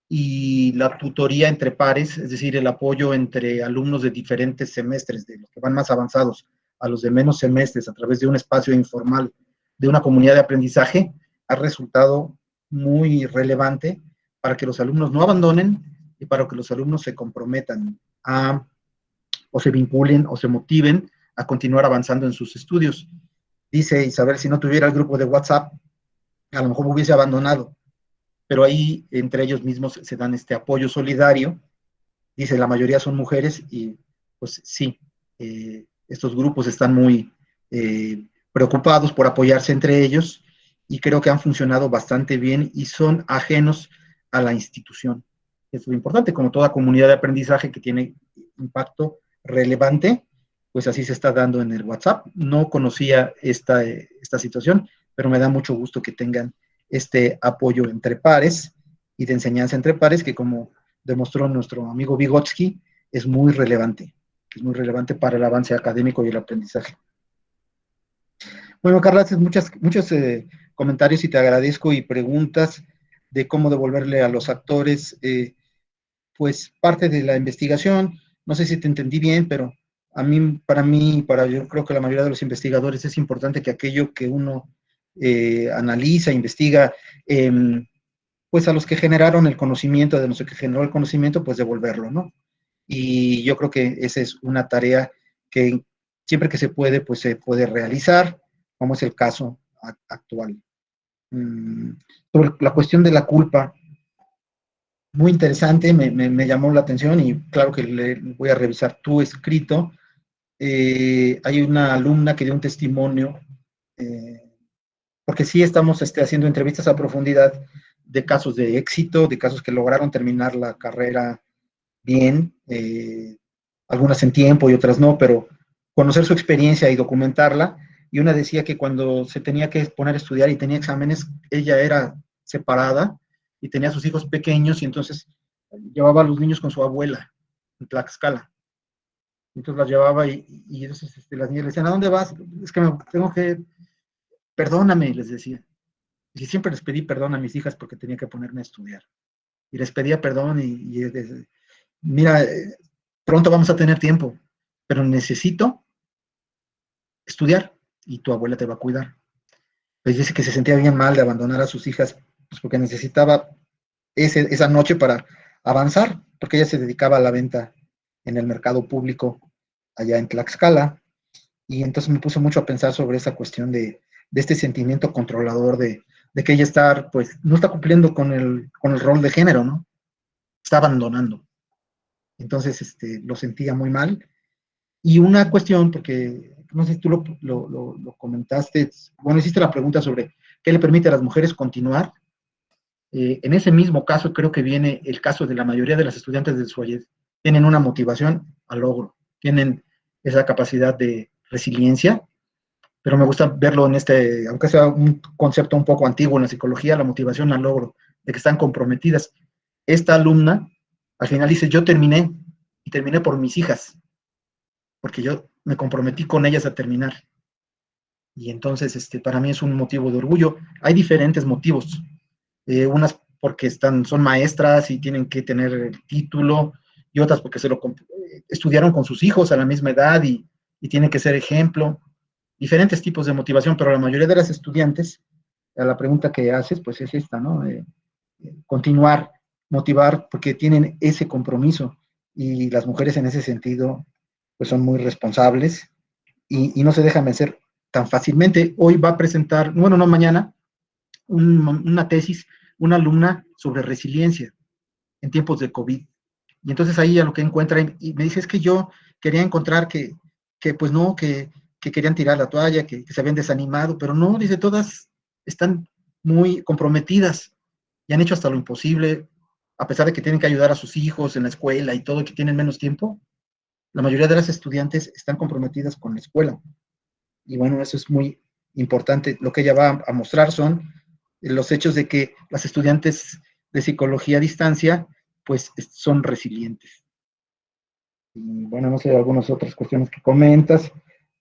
y la tutoría entre pares, es decir, el apoyo entre alumnos de diferentes semestres, de los que van más avanzados a los de menos semestres, a través de un espacio informal, de una comunidad de aprendizaje, ha resultado muy relevante para que los alumnos no abandonen y para que los alumnos se comprometan o se vinculen o se motiven a continuar avanzando en sus estudios. Dice Isabel, si no tuviera el grupo de WhatsApp, a lo mejor me hubiese abandonado, pero ahí entre ellos mismos se dan este apoyo solidario. Dice, la mayoría son mujeres y pues sí, estos grupos están muy preocupados por apoyarse entre ellos y creo que han funcionado bastante bien y son ajenos a la institución. Es lo importante, como toda comunidad de aprendizaje que tiene impacto relevante, pues así se está dando en el WhatsApp. No conocía esta situación, pero me da mucho gusto que tengan este apoyo entre pares y de enseñanza entre pares, que como demostró nuestro amigo Vygotsky, es muy relevante para el avance académico y el aprendizaje. Bueno, Carla, haces muchos comentarios y te agradezco y preguntas de cómo devolverle a los actores, pues parte de la investigación. No sé si te entendí bien, pero para yo creo que la mayoría de los investigadores es importante que aquello que uno analiza, investiga, pues a los que generaron el conocimiento, de los que generó el conocimiento, pues devolverlo, ¿no? Y yo creo que esa es una tarea que siempre que se puede, pues se puede realizar, como es el caso actual. Sobre la cuestión de la culpa, muy interesante, me llamó la atención y claro que voy a revisar tu escrito. Hay una alumna que dio un testimonio, porque sí estamos haciendo entrevistas a profundidad de casos de éxito, de casos que lograron terminar la carrera bien, algunas en tiempo y otras no, pero conocer su experiencia y documentarla. Y una decía que cuando se tenía que poner a estudiar y tenía exámenes, ella era separada y tenía a sus hijos pequeños y entonces llevaba a los niños con su abuela en Tlaxcala. Entonces las llevaba y entonces las niñas le decían, ¿a dónde vas? Es que tengo que, perdóname, les decía. Y siempre les pedí perdón a mis hijas porque tenía que ponerme a estudiar. Y les pedía perdón y mira, pronto vamos a tener tiempo, pero necesito estudiar y tu abuela te va a cuidar. Pues dice que se sentía bien mal de abandonar a sus hijas, pues porque necesitaba esa noche para avanzar, porque ella se dedicaba a la venta en el mercado público allá en Tlaxcala, y entonces me puso mucho a pensar sobre esa cuestión de este sentimiento controlador de que ella pues, no está cumpliendo con el rol de género, ¿no? Está abandonando. Entonces, lo sentía muy mal. Y una cuestión, porque no sé si tú lo comentaste, bueno, hiciste la pregunta sobre qué le permite a las mujeres continuar. En ese mismo caso creo que viene el caso de la mayoría de las estudiantes del SUAYED. Tienen una motivación al logro, tienen esa capacidad de resiliencia, pero me gusta verlo en aunque sea un concepto un poco antiguo en la psicología, la motivación al logro, de que están comprometidas. Esta alumna al final dice, yo terminé, y terminé por mis hijas, porque yo me comprometí con ellas a terminar. Y entonces, para mí es un motivo de orgullo. Hay diferentes motivos. Unas porque son maestras y tienen que tener el título, y otras porque estudiaron con sus hijos a la misma edad y tienen que ser ejemplo. Diferentes tipos de motivación, pero la mayoría de las estudiantes, a la pregunta que haces, pues es esta, ¿no? Continuar, motivar, porque tienen ese compromiso. Y las mujeres en ese sentido, pues son muy responsables y no se dejan vencer tan fácilmente. Hoy va a presentar, bueno, no mañana, una tesis, una alumna sobre resiliencia en tiempos de COVID. Y entonces ahí a lo que encuentra, y me dice, es que yo quería encontrar que pues no, que querían tirar la toalla, que se habían desanimado, pero no, dice, todas están muy comprometidas y han hecho hasta lo imposible, a pesar de que tienen que ayudar a sus hijos en la escuela y todo, que tienen menos tiempo. La mayoría de las estudiantes están comprometidas con la escuela. Y bueno, eso es muy importante. Lo que ella va a mostrar son los hechos de que las estudiantes de psicología a distancia, pues son resilientes. Y bueno, no sé, algunas otras cuestiones que comentas.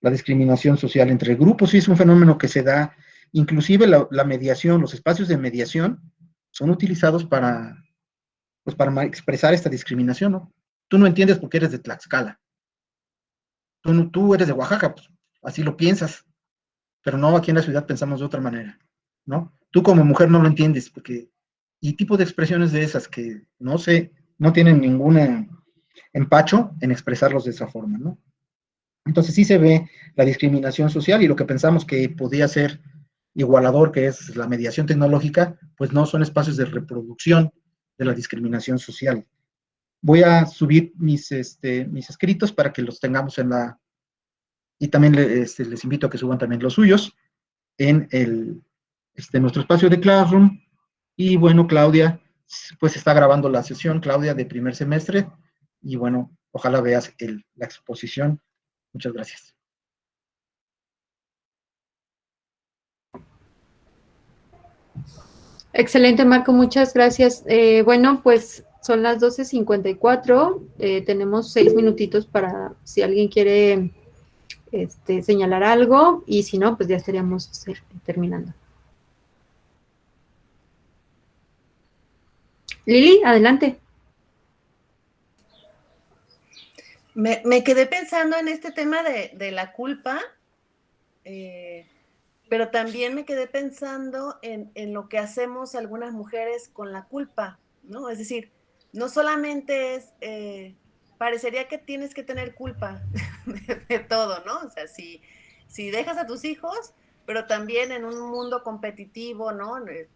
La discriminación social entre grupos, sí es un fenómeno que se da, inclusive la mediación, los espacios de mediación son utilizados para expresar esta discriminación, ¿no? Tú no entiendes porque eres de Tlaxcala. Tú eres de Oaxaca, pues, así lo piensas, pero no, aquí en la ciudad pensamos de otra manera, ¿no? Tú como mujer no lo entiendes, y tipo de expresiones de esas que no tienen ningún empacho en expresarlos de esa forma, ¿no? Entonces sí se ve la discriminación social, y lo que pensamos que podía ser igualador, que es la mediación tecnológica, pues no, son espacios de reproducción de la discriminación social. Voy a subir mis escritos para que los tengamos en la... Y también les invito a que suban también los suyos en nuestro espacio de Classroom. Y bueno, Claudia, pues está grabando la sesión, Claudia, de primer semestre. Y bueno, ojalá veas la exposición. Muchas gracias. Excelente, Marco, muchas gracias. Bueno, pues son las 12:54. Tenemos 6 minutitos para si alguien quiere señalar algo, y si no, pues ya estaríamos terminando. Lili, adelante. Me quedé pensando en este tema de la culpa, pero también me quedé pensando en lo que hacemos algunas mujeres con la culpa, ¿no? Es decir, no solamente es, parecería que tienes que tener culpa de todo, ¿no? O sea, si dejas a tus hijos, pero también en un mundo competitivo, ¿no? De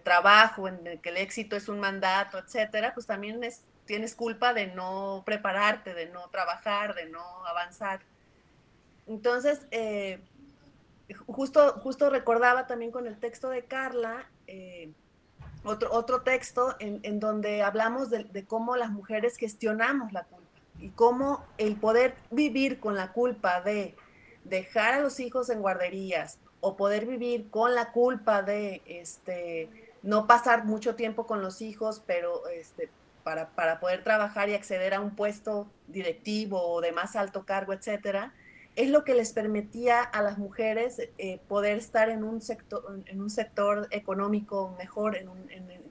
trabajo, en el que el éxito es un mandato, etcétera, pues también tienes culpa de no prepararte, de no trabajar, de no avanzar. Entonces, justo recordaba también con el texto de Carla, otro texto en donde hablamos de cómo las mujeres gestionamos la culpa y cómo el poder vivir con la culpa de dejar a los hijos en guarderías, o poder vivir con la culpa de no pasar mucho tiempo con los hijos, pero para poder trabajar y acceder a un puesto directivo o de más alto cargo, etcétera, es lo que les permitía a las mujeres poder estar en un sector económico mejor, en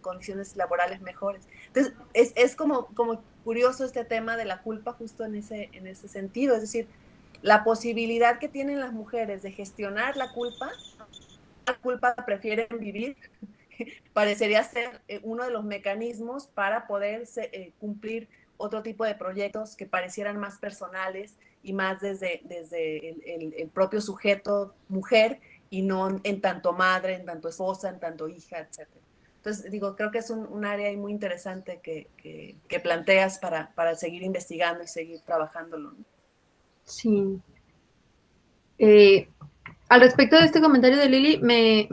condiciones laborales mejores. Entonces, es como curioso este tema de la culpa justo en ese sentido, es decir, la posibilidad que tienen las mujeres de gestionar la culpa prefieren vivir, parecería ser uno de los mecanismos para poder cumplir otro tipo de proyectos que parecieran más personales y más desde el propio sujeto mujer, y no en tanto madre, en tanto esposa, en tanto hija, etc. Entonces, digo, creo que es un área muy interesante que planteas para seguir investigando y seguir trabajándolo, ¿no? Sí. Al respecto de este comentario de Lili, me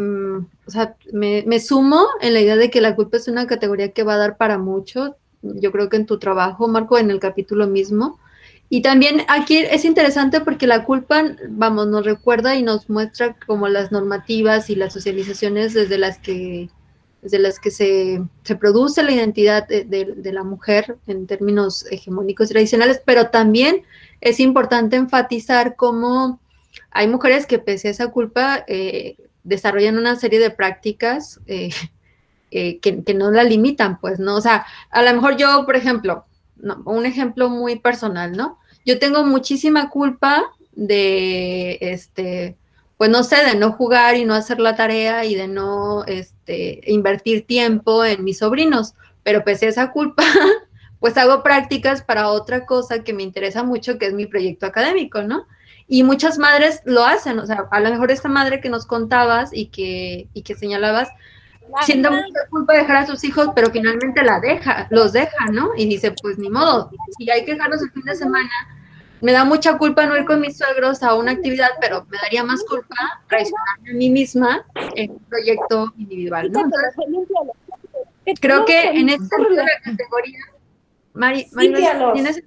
sumo en la idea de que la culpa es una categoría que va a dar para mucho. Yo creo que en tu trabajo, Marco, en el capítulo mismo. Y también aquí es interesante porque la culpa, vamos, nos recuerda y nos muestra como las normativas y las socializaciones desde las que se produce la identidad de la mujer en términos hegemónicos y tradicionales, pero también es importante enfatizar cómo hay mujeres que, pese a esa culpa, desarrollan una serie de prácticas que no la limitan, pues, ¿no? O sea, a lo mejor yo, por ejemplo, no, un ejemplo muy personal, ¿no? Yo tengo muchísima culpa de, pues no sé, de no jugar y no hacer la tarea y de no invertir tiempo en mis sobrinos, pero pese a esa culpa, pues hago prácticas para otra cosa que me interesa mucho, que es mi proyecto académico, ¿no? Y muchas madres lo hacen, o sea, a lo mejor esta madre que nos contabas y que señalabas, siente mucha culpa de dejar a sus hijos, pero finalmente los deja, ¿no? Y dice, pues ni modo, si hay que dejarlos el fin de semana, me da mucha culpa no ir con mis suegros a una actividad, pero me daría más culpa traicionarme a mí misma en un proyecto individual, ¿no? Entonces, creo que en esta categoría, Mari, ¿tienes?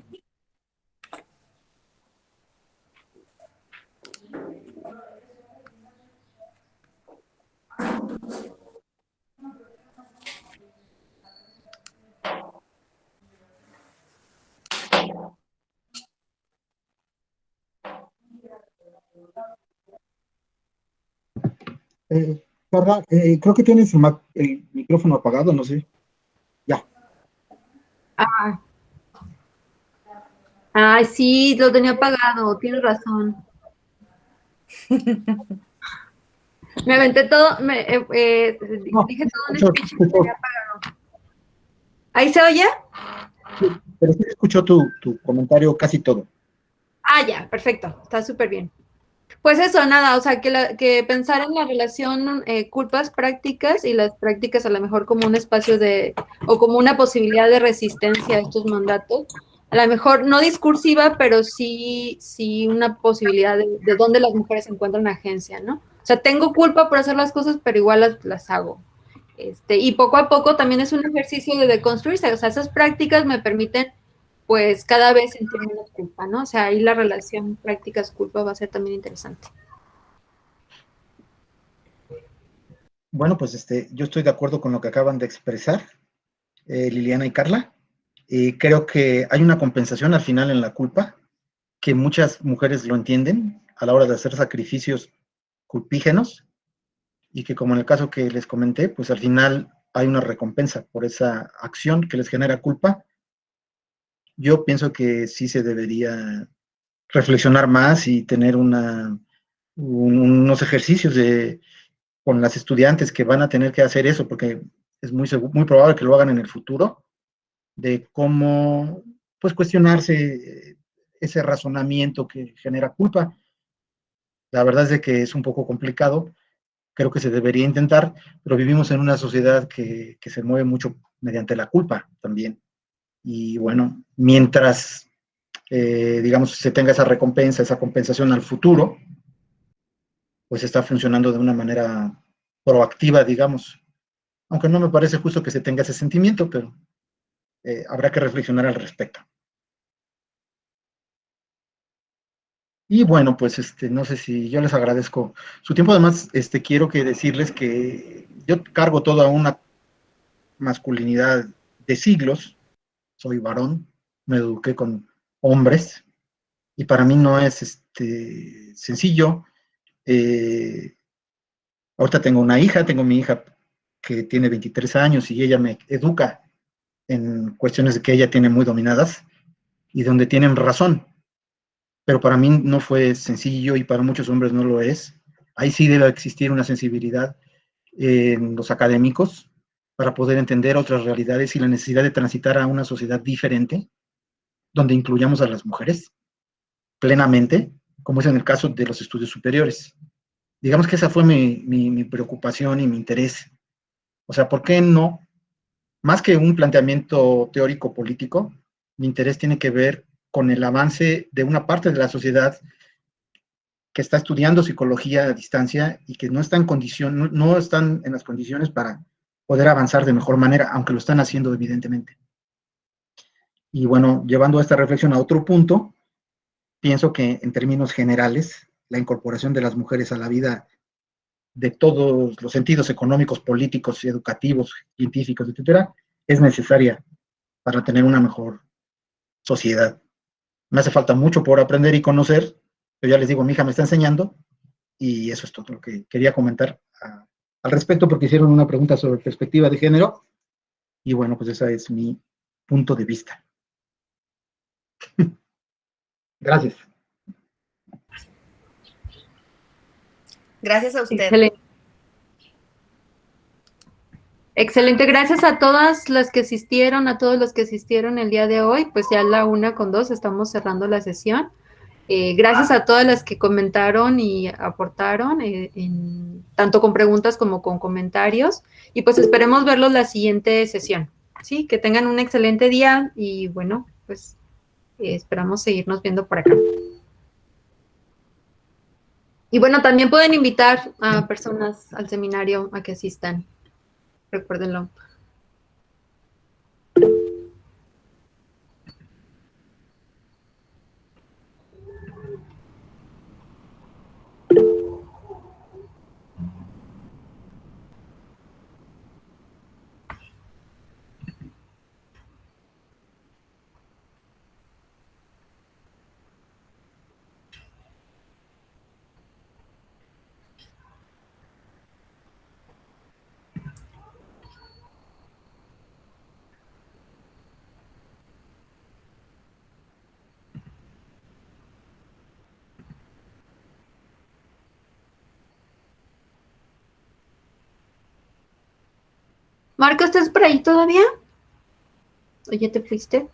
Carla, creo que tienes el micrófono apagado, no sé. Ya. Ay, sí, lo tenía apagado, tienes razón. Me aventé todo, dije todo un speech y lo tenía apagado. ¿Ahí se oye? Sí, pero sí escuchó tu comentario casi todo. Ah, ya, perfecto, está súper bien. Pues eso, nada, o sea, que pensar en la relación culpas prácticas y las prácticas a lo mejor como un espacio o como una posibilidad de resistencia a estos mandatos, a lo mejor no discursiva, pero sí una posibilidad de dónde las mujeres encuentran agencia, ¿no? O sea, tengo culpa por hacer las cosas, pero igual las hago. Y poco a poco también es un ejercicio de deconstruirse, o sea, esas prácticas me permiten pues cada vez sentir menos culpa, ¿no? O sea, ahí la relación prácticas-culpa va a ser también interesante. Bueno, pues yo estoy de acuerdo con lo que acaban de expresar, Liliana y Carla. Creo que hay una compensación al final en la culpa, que muchas mujeres lo entienden a la hora de hacer sacrificios culpígenos, y que como en el caso que les comenté, pues al final hay una recompensa por esa acción que les genera culpa. Yo pienso que sí se debería reflexionar más y tener unos ejercicios con las estudiantes que van a tener que hacer eso, porque es muy probable que lo hagan en el futuro, de cómo pues cuestionarse ese razonamiento que genera culpa. La verdad es de que es un poco complicado, creo que se debería intentar, pero vivimos en una sociedad que se mueve mucho mediante la culpa también. Y bueno, mientras, digamos, se tenga esa recompensa, esa compensación al futuro, pues está funcionando de una manera proactiva, digamos. Aunque no me parece justo que se tenga ese sentimiento, pero habrá que reflexionar al respecto. Y bueno, pues no sé si yo les agradezco su tiempo. Además, quiero que decirles que yo cargo toda una masculinidad de siglos. Soy varón, me eduqué con hombres y para mí no es sencillo. Ahorita tengo mi hija que tiene 23 años y ella me educa en cuestiones de que ella tiene muy dominadas y donde tienen razón, pero para mí no fue sencillo y para muchos hombres no lo es. Ahí sí debe existir una sensibilidad en los académicos para poder entender otras realidades y la necesidad de transitar a una sociedad diferente, donde incluyamos a las mujeres plenamente, como es en el caso de los estudios superiores. Digamos que esa fue mi preocupación y mi interés. O sea, ¿por qué no? Más que un planteamiento teórico político, mi interés tiene que ver con el avance de una parte de la sociedad que está estudiando psicología a distancia y que no está no están en las condiciones para poder avanzar de mejor manera, aunque lo están haciendo evidentemente. Y bueno, llevando esta reflexión a otro punto, pienso que en términos generales, la incorporación de las mujeres a la vida de todos los sentidos económicos, políticos, educativos, científicos, etcétera, es necesaria para tener una mejor sociedad. Me hace falta mucho por aprender y conocer, pero ya les digo, mi hija me está enseñando y eso es todo lo que quería comentar al respecto, porque hicieron una pregunta sobre perspectiva de género y bueno, pues ese es mi punto de vista. Gracias. Gracias a usted. Excelente. Excelente, gracias a todas las que asistieron, a todos los que asistieron el día de hoy, pues ya a la 1:02 estamos cerrando la sesión. Gracias a todas las que comentaron y aportaron, tanto con preguntas como con comentarios, y pues esperemos verlos la siguiente sesión. Sí, que tengan un excelente día y bueno, pues esperamos seguirnos viendo por acá. Y bueno, también pueden invitar a personas al seminario a que asistan. Recuérdenlo. Marco, ¿estás por ahí todavía? ¿O ya te fuiste?